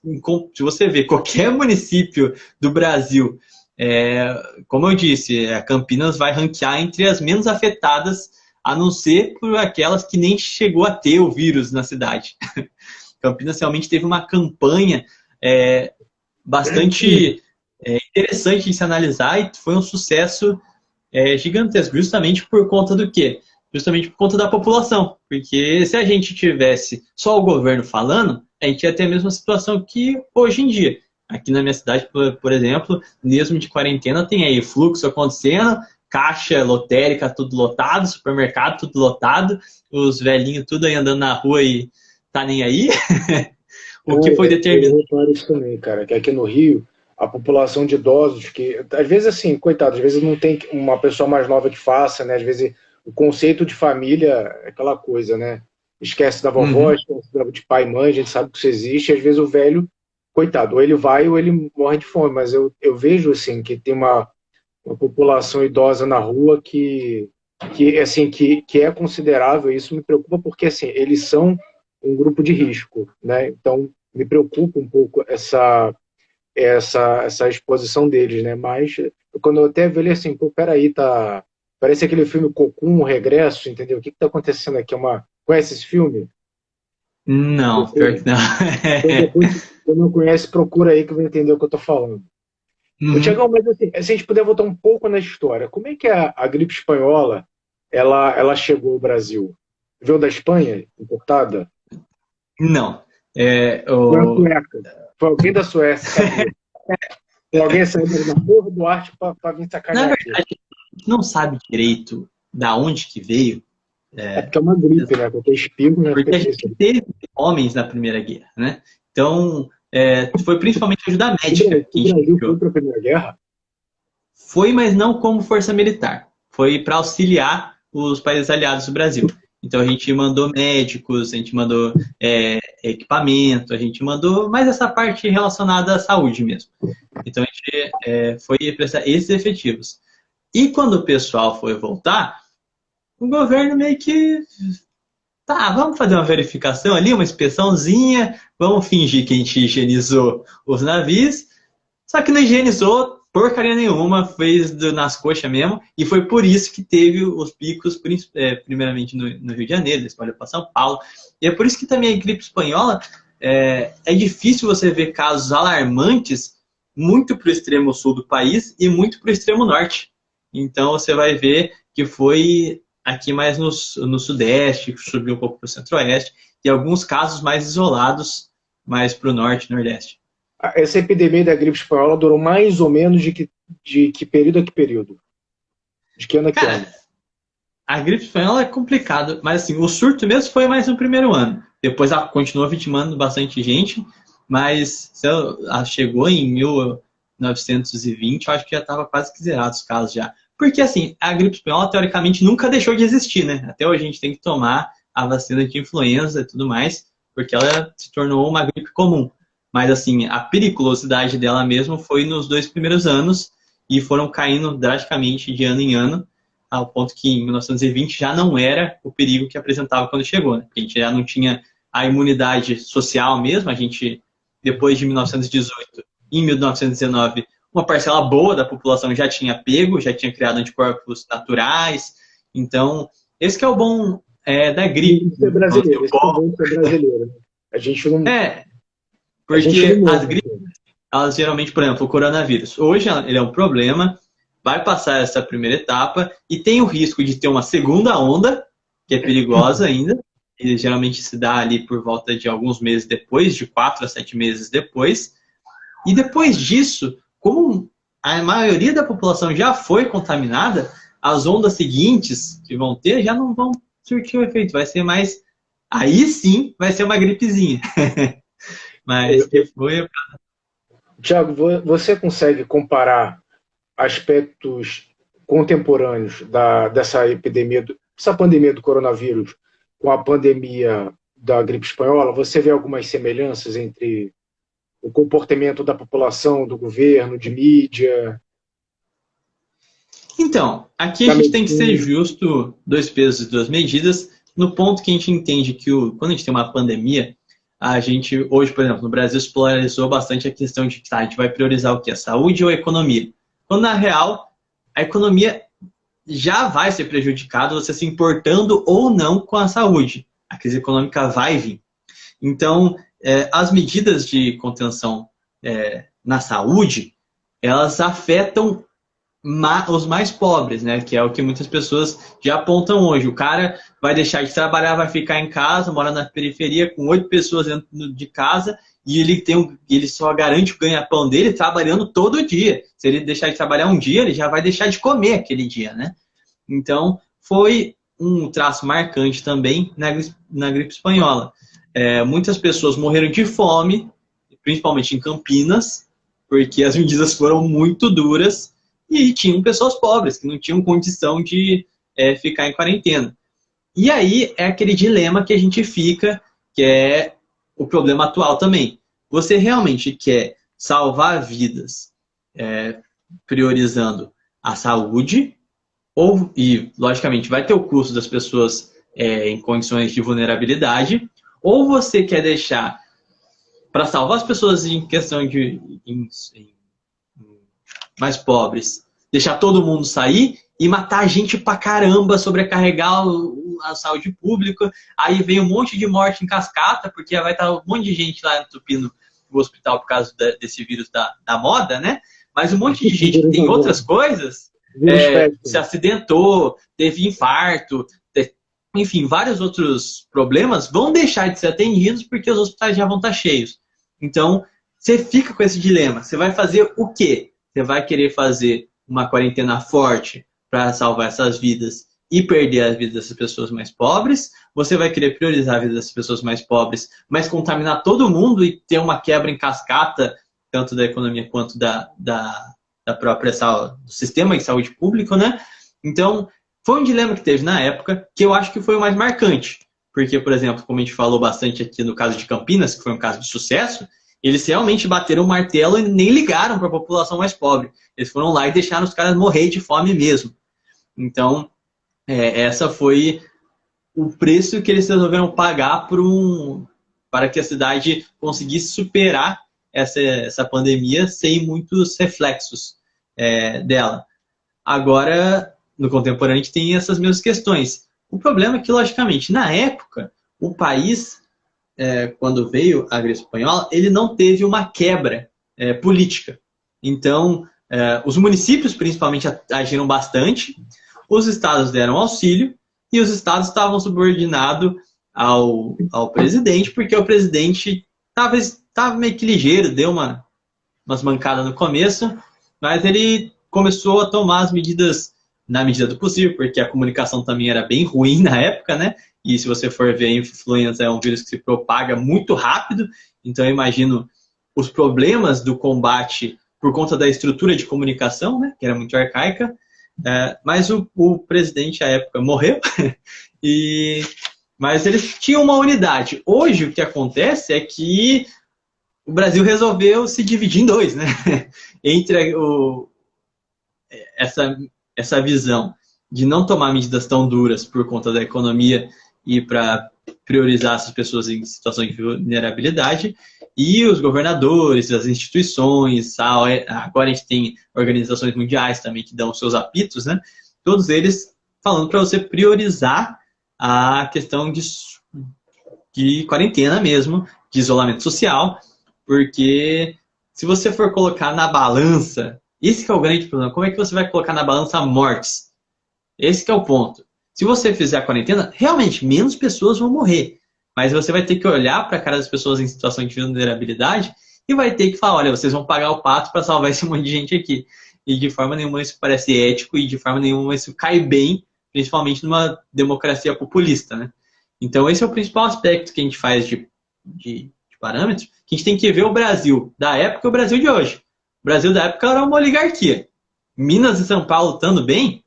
se você ver qualquer município do Brasil, como eu disse, Campinas vai ranquear entre as menos afetadas, a não ser por aquelas que nem chegou a ter o vírus na cidade. Campinas realmente teve uma campanha bastante interessante de se analisar e foi um sucesso gigantesco, justamente por conta do quê? Justamente por conta da população, porque se a gente tivesse só o governo falando, a gente ia ter a mesma situação que hoje em dia. Aqui na minha cidade, por exemplo, mesmo de quarentena, tem aí fluxo acontecendo, caixa lotérica tudo lotado, supermercado tudo lotado, os velhinhos tudo aí andando na rua e tá nem aí. O que foi determinado. Eu isso também, cara, que aqui no Rio, a população de idosos, que às vezes assim, coitado, às vezes não tem uma pessoa mais nova que faça, né? Às vezes o conceito de família é aquela coisa, né? Esquece da vovó, esquece de pai e mãe, a gente sabe que isso existe, e às vezes o velho, coitado, ou ele vai ou ele morre de fome, mas eu vejo assim que tem uma população idosa na rua que é considerável, e isso me preocupa porque assim, eles são um grupo de risco, né? Então me preocupa um pouco essa exposição deles, né? Mas quando eu até vejo assim, pô, peraí, parece aquele filme Cocum, o Regresso, entendeu? O que está acontecendo aqui? Conhece esse filme? Não, pior que não. Então, depois, se não conhece, procura aí que vai entender o que eu estou falando. Tiagão, mas assim, se a gente puder voltar um pouco na história, como é que a gripe espanhola ela chegou ao Brasil? Veio da Espanha, importada? Não. É, Foi a o... Sueca. Foi alguém da Suécia, sabia? Tem alguém saindo da porra do Arte pra vir Na sacanear aqui. verdade, a gente não sabe direito da onde que veio, É porque é uma gripe, né? Porque espirro, né? porque a gente teve homens na Primeira Guerra, né? Então, foi principalmente ajuda médica que O a gente Brasil foi enviou. para a Primeira Guerra? Foi, mas não como força militar. Foi para auxiliar os países aliados do Brasil. Então a gente mandou médicos, a gente mandou equipamento, a gente mandou mais essa parte relacionada à saúde mesmo. Então a gente foi prestar esses efetivos. E quando o pessoal foi voltar, o governo meio que vamos fazer uma verificação ali, uma inspeçãozinha, vamos fingir que a gente higienizou os navios, só que não higienizou porcaria nenhuma, fez nas coxas mesmo, e foi por isso que teve os picos, primeiramente no Rio de Janeiro, depois para São Paulo, e é por isso que também a gripe espanhola é difícil você ver casos alarmantes muito para o extremo sul do país e muito para o extremo norte. Então você vai ver que foi aqui mais no sudeste, subiu um pouco para o centro-oeste, e alguns casos mais isolados, mais para o norte e nordeste. Essa epidemia da gripe espanhola durou mais ou menos de que período a que período? De que ano a que ano? A gripe espanhola é complicado, mas assim, o surto mesmo foi mais no primeiro ano. Depois ela continuou vitimando bastante gente, mas ela chegou em 1920, eu acho que já estava quase que zerado os casos já. Porque assim, a gripe espanhola teoricamente nunca deixou de existir, né? Até hoje a gente tem que tomar a vacina de influenza e tudo mais, porque ela se tornou uma gripe comum. Mas assim, a periculosidade dela mesmo foi nos 2 primeiros anos e foram caindo drasticamente de ano em ano, ao ponto que em 1920 já não era o perigo que apresentava quando chegou, né? Porque a gente já não tinha a imunidade social mesmo, a gente, depois de 1918, em 1919, uma parcela boa da população já tinha pego, já tinha criado anticorpos naturais, então, esse que é o bom da gripe. Isso é brasileiro, esse é o bom ser brasileiro. A gente não... Porque as gripes, elas geralmente, por exemplo, o coronavírus, hoje ele é um problema, vai passar essa primeira etapa e tem o risco de ter uma segunda onda, que é perigosa ainda, e geralmente se dá ali por volta de alguns meses depois, de 4 a 7 meses depois. E depois disso, como a maioria da população já foi contaminada, as ondas seguintes que vão ter já não vão surtir o efeito, vai ser mais... Aí sim vai ser uma gripezinha. Mas que foi... Tiago, você consegue comparar aspectos contemporâneos dessa epidemia, dessa pandemia do coronavírus com a pandemia da gripe espanhola? Você vê algumas semelhanças entre o comportamento da população, do governo, de mídia? Então, aqui a gente tem que ser justo, 2 pesos e 2 medidas, no ponto que a gente entende que quando a gente tem uma pandemia, a gente, hoje, por exemplo, no Brasil se polarizou bastante a questão de que a gente vai priorizar o quê? A saúde ou a economia? Quando, na real, a economia já vai ser prejudicada, você se importando ou não com a saúde. A crise econômica vai vir. Então, as medidas de contenção na saúde, elas afetam os mais pobres, né? Que é o que muitas pessoas já apontam hoje. O cara vai deixar de trabalhar, vai ficar em casa, mora na periferia com 8 pessoas dentro de casa e ele só garante o ganha-pão dele trabalhando todo dia. Se ele deixar de trabalhar um dia, ele já vai deixar de comer aquele dia, né? Então, foi um traço marcante também na gripe espanhola. Muitas pessoas morreram de fome, principalmente em Campinas, porque as medidas foram muito duras. E tinham pessoas pobres, que não tinham condição de ficar em quarentena. E aí é aquele dilema que a gente fica, que é o problema atual também. Você realmente quer salvar vidas priorizando a saúde, e logicamente vai ter o custo das pessoas em condições de vulnerabilidade, ou você quer deixar para salvar as pessoas em questão de mais pobres, deixar todo mundo sair e matar a gente pra caramba, sobrecarregar a saúde pública, aí vem um monte de morte em cascata, porque vai estar um monte de gente lá entupindo o hospital por causa desse vírus da moda, né? Mas um monte de gente que tem outras coisas, se acidentou, teve infarto, enfim, vários outros problemas vão deixar de ser atendidos porque os hospitais já vão estar cheios. Então, você fica com esse dilema. Você vai fazer o quê? Você vai querer fazer uma quarentena forte para salvar essas vidas e perder as vidas dessas pessoas mais pobres? Você vai querer priorizar a vida dessas pessoas mais pobres, mas contaminar todo mundo e ter uma quebra em cascata, tanto da economia quanto da própria saúde, do sistema de saúde público, né? Então, foi um dilema que teve na época, que eu acho que foi o mais marcante. Porque, por exemplo, como a gente falou bastante aqui no caso de Campinas, que foi um caso de sucesso, eles realmente bateram o martelo e nem ligaram para a população mais pobre. Eles foram lá e deixaram os caras morrer de fome mesmo. Então, essa foi o preço que eles resolveram pagar para que a cidade conseguisse superar essa pandemia sem muitos reflexos dela. Agora, no contemporâneo, a gente tem essas mesmas questões. O problema é que, logicamente, na época, o país, quando veio a gripe espanhola, ele não teve uma quebra política. Então, os municípios, principalmente, agiram bastante, os estados deram auxílio, e os estados estavam subordinados ao presidente, porque o presidente estava meio que ligeiro, deu umas mancadas no começo, mas ele começou a tomar as medidas na medida do possível, porque a comunicação também era bem ruim na época, né? E se você for ver, a influenza é um vírus que se propaga muito rápido, então eu imagino os problemas do combate por conta da estrutura de comunicação, né? Que era muito arcaica, mas o presidente à época morreu, mas eles tinham uma unidade. Hoje o que acontece é que o Brasil resolveu se dividir em dois, né? Entre essa visão de não tomar medidas tão duras por conta da economia e para priorizar essas pessoas em situação de vulnerabilidade, e os governadores, as instituições, agora a gente tem organizações mundiais também que dão seus apitos, né? Todos eles falando para você priorizar a questão de quarentena mesmo, de isolamento social, porque se você for colocar na balança, esse que é o grande problema, como é que você vai colocar na balança mortes? Esse que é o ponto. Se você fizer a quarentena, realmente menos pessoas vão morrer. Mas você vai ter que olhar para a cara das pessoas em situação de vulnerabilidade e vai ter que falar, olha, vocês vão pagar o pato para salvar esse monte de gente aqui. E de forma nenhuma isso parece ético e de forma nenhuma isso cai bem, principalmente numa democracia populista, né? Então esse é o principal aspecto que a gente faz de parâmetros, que a gente tem que ver o Brasil da época e o Brasil de hoje. O Brasil da época era uma oligarquia. Minas e São Paulo estando bem,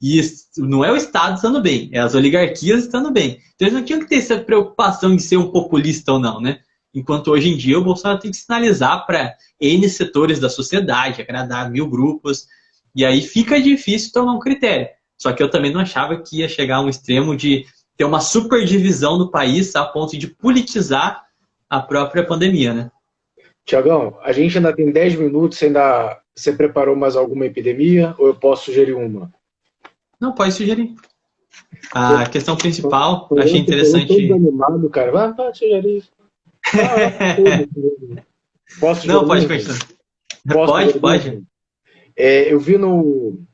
e não é o Estado estando bem, é as oligarquias estando bem. Então eles não tinham que ter essa preocupação de ser um populista ou não, né? Enquanto hoje em dia o Bolsonaro tem que sinalizar para N setores da sociedade, agradar 1000 grupos, e aí fica difícil tomar um critério. Só que eu também não achava que ia chegar a um extremo de ter uma superdivisão do país a ponto de politizar a própria pandemia, né? Tiagão, a gente ainda tem 10 minutos, você preparou mais alguma epidemia ou eu posso sugerir uma? Não, pode sugerir. A questão principal, achei interessante. Todo animado, cara. Pode sugerir isso. Posso sugerir? Não, pode continuar. Pode. Eu vi no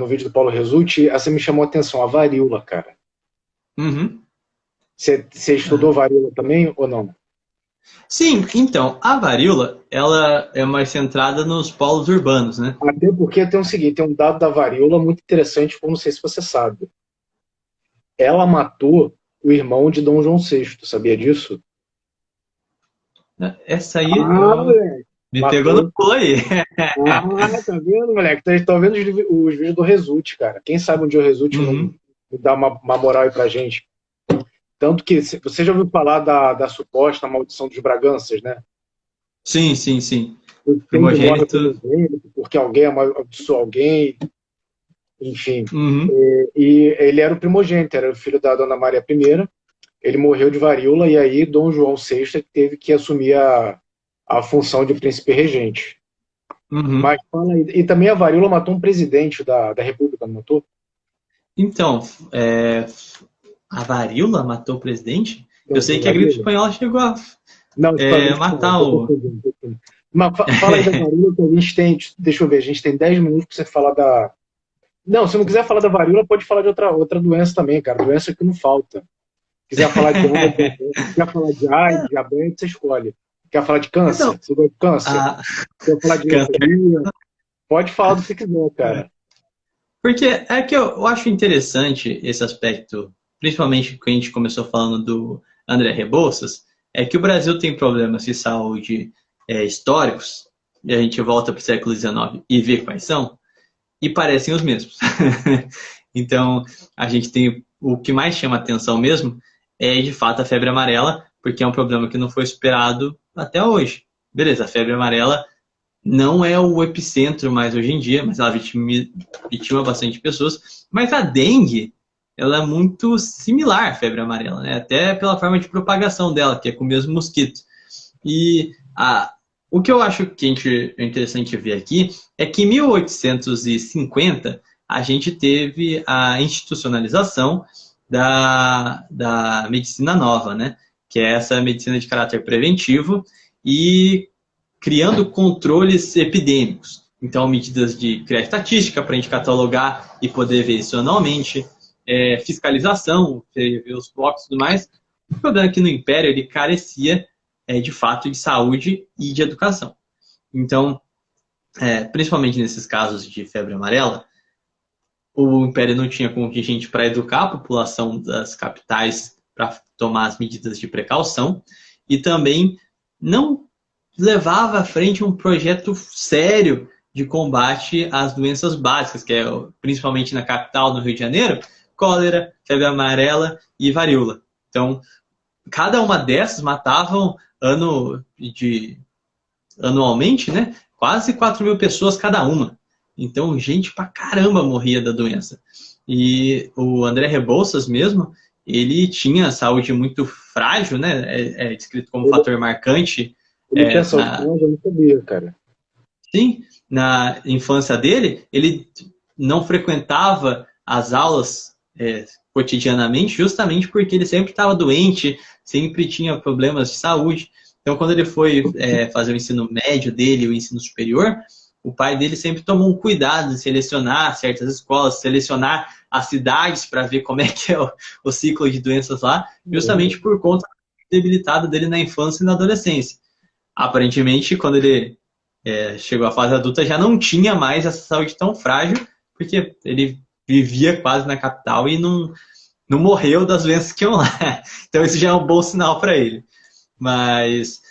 vídeo do Paulo Resulti, essa me chamou a atenção, a varíola, cara. Uhum. Você estudou varíola também ou não? Sim, então, a varíola, ela é mais centrada nos polos urbanos, né? Até porque tem um dado da varíola muito interessante, como não sei se você sabe. Ela matou o irmão de Dom João VI, sabia disso? Essa aí me matou. Pegou no pulo aí. Tá vendo, moleque? Tô vendo os vídeos do Resulti, cara. Quem sabe um dia o Resulti não dá uma moral aí pra gente. Tanto que você já ouviu falar da suposta maldição dos Braganças, né? Sim. Primogênito. Porque alguém amaldiçoou alguém. Enfim. Uhum. E ele era o primogênito, era o filho da Dona Maria I. Ele morreu de varíola e aí Dom João VI teve que assumir a função de príncipe regente. Uhum. Mas fala aí. E também a varíola matou um presidente da República, não matou? Então, a varíola matou o presidente? Eu sei que a gripe espanhola chegou a matar o... Mas fala aí da varíola que a gente tem... Deixa eu ver, a gente tem 10 minutos para você falar Não, se não quiser falar da varíola, pode falar de outra doença também, cara. Doença que não falta. Quiser falar de onda, quer falar de AIDS, diabetes, você escolhe. Quer falar de Então, câncer? Você gosta de câncer? a Quer falar de câncer. leucemia? Pode falar do que quiser, cara. Porque é que eu acho interessante esse aspecto, principalmente quando a gente começou falando do André Rebouças, é que o Brasil tem problemas de saúde históricos, e a gente volta para o século XIX e vê quais são, e parecem os mesmos. Então, a gente tem o que mais chama atenção mesmo é de fato a febre amarela, porque é um problema que não foi superado até hoje. Beleza, a febre amarela não é o epicentro mais hoje em dia, mas ela vitima bastante pessoas. Mas a dengue, ela é muito similar à febre amarela, né? Até pela forma de propagação dela, que é com o mesmo mosquito. E o que eu acho que é interessante ver aqui é que em 1850 a gente teve a institucionalização da medicina nova, né? Que é essa medicina de caráter preventivo e criando controles epidêmicos. Então, medidas de criar estatística para a gente catalogar e poder ver isso anualmente, fiscalização, ver os blocos e tudo mais. O problema é que no Império ele carecia, de fato, de saúde e de educação. Então, principalmente nesses casos de febre amarela, o Império não tinha contingente para educar a população das capitais para tomar as medidas de precaução e também não levava à frente um projeto sério de combate às doenças básicas, que é principalmente na capital, no Rio de Janeiro, cólera, febre amarela e varíola. Então, cada uma dessas matavam anualmente, né, quase 4.000 pessoas cada uma. Então, gente pra caramba morria da doença. E o André Rebouças mesmo, ele tinha saúde muito frágil, né, é descrito como fator marcante. Ele tinha saúde frágil, eu não sabia, cara. Sim, na infância dele, ele não frequentava as aulas cotidianamente, justamente porque ele sempre estava doente, sempre tinha problemas de saúde. Então, quando ele foi fazer o ensino médio dele, o ensino superior, o pai dele sempre tomou um cuidado de selecionar certas escolas, selecionar as cidades para ver como é que é o ciclo de doenças lá, justamente por conta da debilitada dele na infância e na adolescência. Aparentemente, quando ele chegou à fase adulta, já não tinha mais essa saúde tão frágil, porque ele vivia quase na capital e não morreu das doenças que iam lá. Então, isso já é um bom sinal para ele. Mas,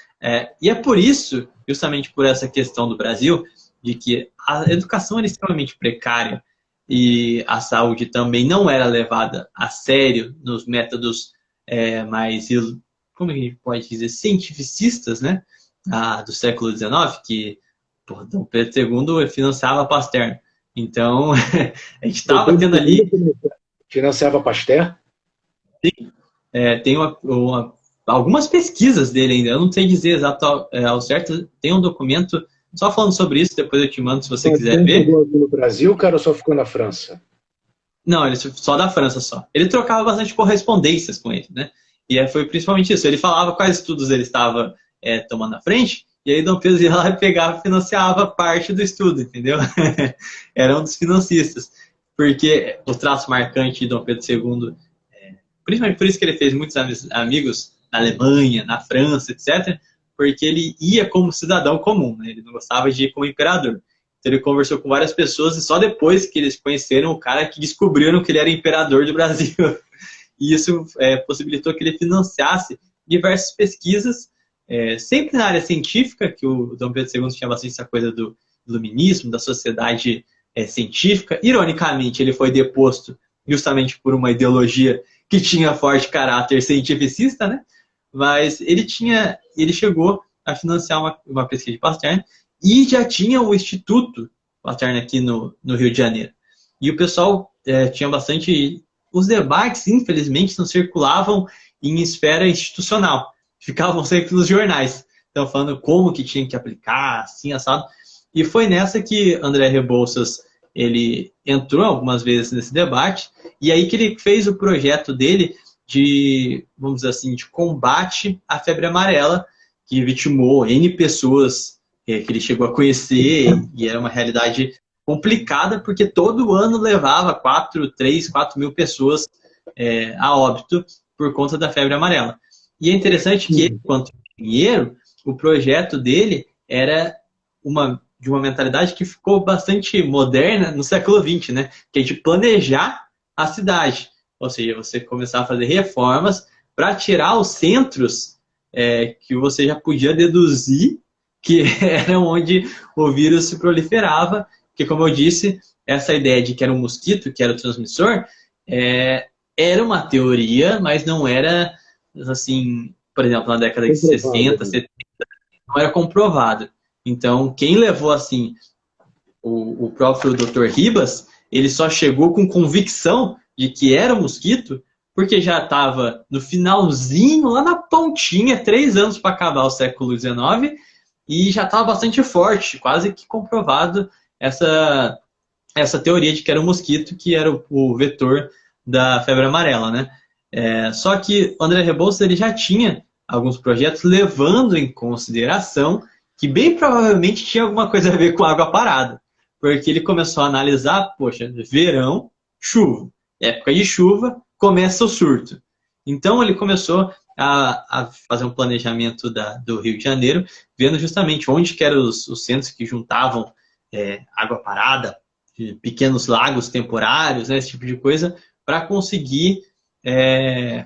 e é por isso, justamente por essa questão do Brasil, de que a educação era extremamente precária e a saúde também não era levada a sério nos métodos mais, como a gente pode dizer, cientificistas, né? Do século XIX, que Dom Pedro II financiava a Pasteur. Então, a gente estava tendo ali... Financiava a Pasteur? Sim, tem algumas pesquisas dele ainda, eu não sei dizer exato ao certo, tem um documento só falando sobre isso, depois eu te mando se você quiser ver. Ele chegou aqui no Brasil, o cara só ficou na França? Não, ele só da França só. Ele trocava bastante correspondências com ele, né? E foi principalmente isso, ele falava quais estudos ele estava tomando à frente, e aí Dom Pedro ia lá e pegava e financiava parte do estudo, entendeu? Era um dos financistas. Porque o traço marcante de Dom Pedro II, principalmente por isso que ele fez muitos amigos na Alemanha, na França, etc., porque ele ia como cidadão comum, né? Ele não gostava de ir como imperador. Então ele conversou com várias pessoas e só depois que eles conheceram o cara que descobriram que ele era imperador do Brasil. E isso possibilitou que ele financiasse diversas pesquisas, sempre na área científica, que o Dom Pedro II tinha bastante essa coisa do iluminismo, da sociedade científica. Ironicamente, ele foi deposto justamente por uma ideologia que tinha forte caráter cientificista, né? Mas ele chegou a financiar uma pesquisa de Pasteur e já tinha o Instituto Pasteur aqui no Rio de Janeiro. E o pessoal tinha bastante... Os debates, infelizmente, não circulavam em esfera institucional. Ficavam sempre nos jornais. Então, falando como que tinha que aplicar, assim, assado. E foi nessa que André Rebouças ele entrou algumas vezes nesse debate, e aí que ele fez o projeto dele de, vamos dizer assim, de combate à febre amarela, que vitimou N pessoas que ele chegou a conhecer, e era uma realidade complicada, porque todo ano levava 4 mil pessoas a óbito por conta da febre amarela. E é interessante que, enquanto engenheiro, o projeto dele era de uma mentalidade que ficou bastante moderna no século XX, né? Que é de planejar a cidade. Ou seja, você começar a fazer reformas para tirar os centros que você já podia deduzir que era onde o vírus se proliferava. Porque, como eu disse, essa ideia de que era um mosquito, que era o transmissor, era uma teoria, mas não era, assim, por exemplo, na década de 60, 70, não era comprovado. Então, quem levou, assim, o próprio Dr. Ribas, ele só chegou com convicção de que era um mosquito, porque já estava no finalzinho, lá na pontinha, 3 anos para acabar o século XIX, e já estava bastante forte, quase que comprovado essa teoria de que era um mosquito, que era o vetor da febre amarela, né? Só que o André Rebouças ele já tinha alguns projetos levando em consideração que bem provavelmente tinha alguma coisa a ver com água parada, porque ele começou a analisar, poxa, verão, chuva, época de chuva, começa o surto. Então ele começou a fazer um planejamento do Rio de Janeiro, vendo justamente onde que eram os centros que juntavam água parada, pequenos lagos temporários, né, esse tipo de coisa, para conseguir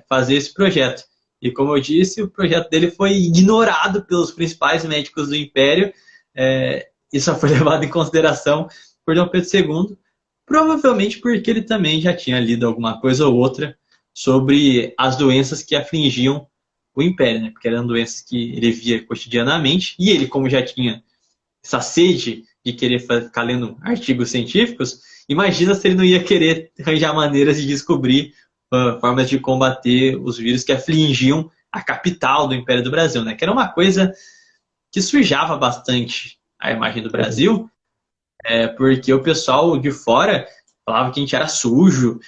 fazer esse projeto. E como eu disse, o projeto dele foi ignorado pelos principais médicos do Império e só foi levado em consideração por Dom Pedro II, provavelmente porque ele também já tinha lido alguma coisa ou outra sobre as doenças que afligiam o Império, né? Porque eram doenças que ele via cotidianamente, e ele, como já tinha essa sede de querer ficar lendo artigos científicos, imagina se ele não ia querer arranjar maneiras de descobrir formas de combater os vírus que afligiam a capital do Império do Brasil, né? Que era uma coisa que sujava bastante a imagem do Brasil, porque o pessoal de fora falava que a gente era sujo,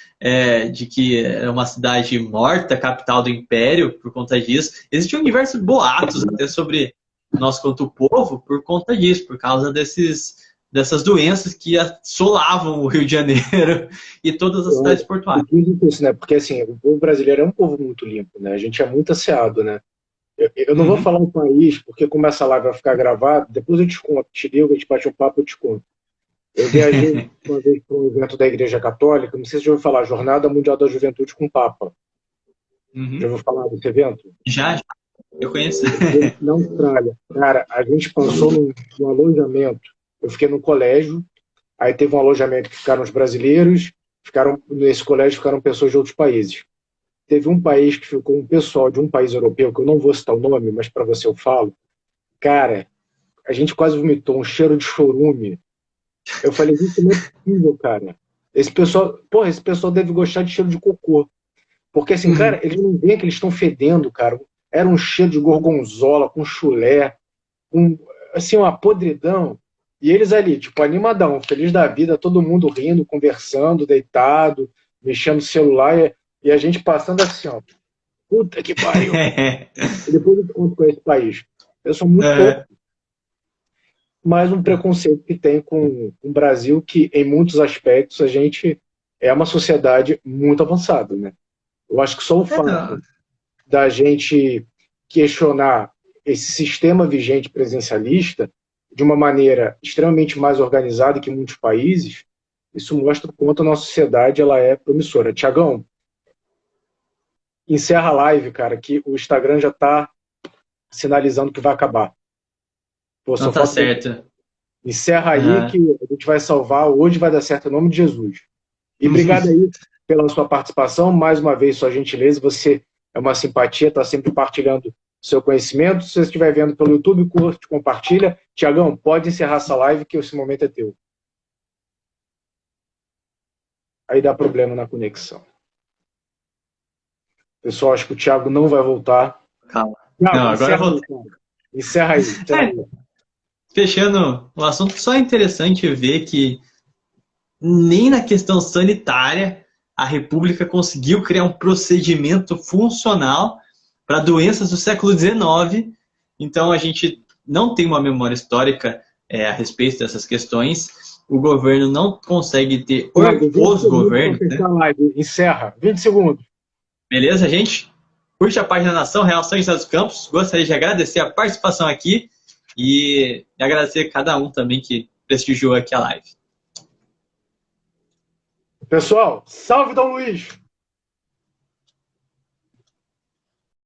de que era uma cidade morta, capital do Império, por conta disso. Existiam diversos boatos até sobre nós quanto povo por conta disso, por causa dessas doenças que assolavam o Rio de Janeiro e todas as cidades portuárias. Isso, né? Porque assim, o povo brasileiro é um povo muito limpo, né? A gente é muito asseado, né? Eu não vou falar um país, porque como essa live vai ficar gravada, depois eu te conto, te ligo, a gente bate um papo, eu te conto. Eu viajei uma vez para um evento da Igreja Católica, não sei se já ouviu falar, Jornada Mundial da Juventude com o Papa. Já ouviu falar desse evento? Já, eu conheço. Na Austrália. Cara, a gente passou num alojamento. Eu fiquei no colégio, aí teve um alojamento que ficaram os brasileiros, nesse colégio ficaram pessoas de outros países. Teve um país que ficou um pessoal de um país europeu, que eu não vou citar o nome, mas para você eu falo. Cara, a gente quase vomitou, um cheiro de chorume. Eu falei, isso não é possível, cara. Esse pessoal deve gostar de cheiro de cocô. Porque assim, cara, eles não veem que eles estão fedendo, cara. Era um cheiro de gorgonzola, com chulé, com, assim, uma podridão. E eles ali, tipo, animadão, feliz da vida, todo mundo rindo, conversando, deitado, mexendo no celular, e a gente passando assim, ó. Puta que pariu. E depois eu te conto com esse país. Eu sou muito pouco. Mas um preconceito que tem com o Brasil, que em muitos aspectos a gente é uma sociedade muito avançada, né? Eu acho que só o fato da gente questionar esse sistema vigente presencialista de uma maneira extremamente mais organizada que em muitos países, isso mostra o quanto a nossa sociedade ela é promissora. Tiagão, encerra a live, cara, que o Instagram já está sinalizando que vai acabar. Pô, não tá certo. Encerra aí que a gente vai salvar. Hoje vai dar certo em nome de Jesus. E obrigado aí pela sua participação. Mais uma vez, sua gentileza. Você é uma simpatia, está sempre partilhando seu conhecimento. Se você estiver vendo pelo YouTube, curte, compartilha. Tiagão, pode encerrar essa live que esse momento é teu. Aí dá problema na conexão. Pessoal, acho que o Thiago não vai voltar. Calma. Thiago, não, agora eu vou... Encerra aí. Fechando o assunto, só é interessante ver que nem na questão sanitária a República conseguiu criar um procedimento funcional para doenças do século XIX. Então a gente não tem uma memória histórica a respeito dessas questões. o governo não consegue ter Greg, 20 os segundos governos, pra né? fechar a live. Encerra. 20 segundos. Beleza, gente? Curte a página Nação Real São José dos Campos. Gostaria de agradecer a participação aqui e agradecer a cada um também que prestigiou aqui a live. Pessoal, salve Dom Luiz!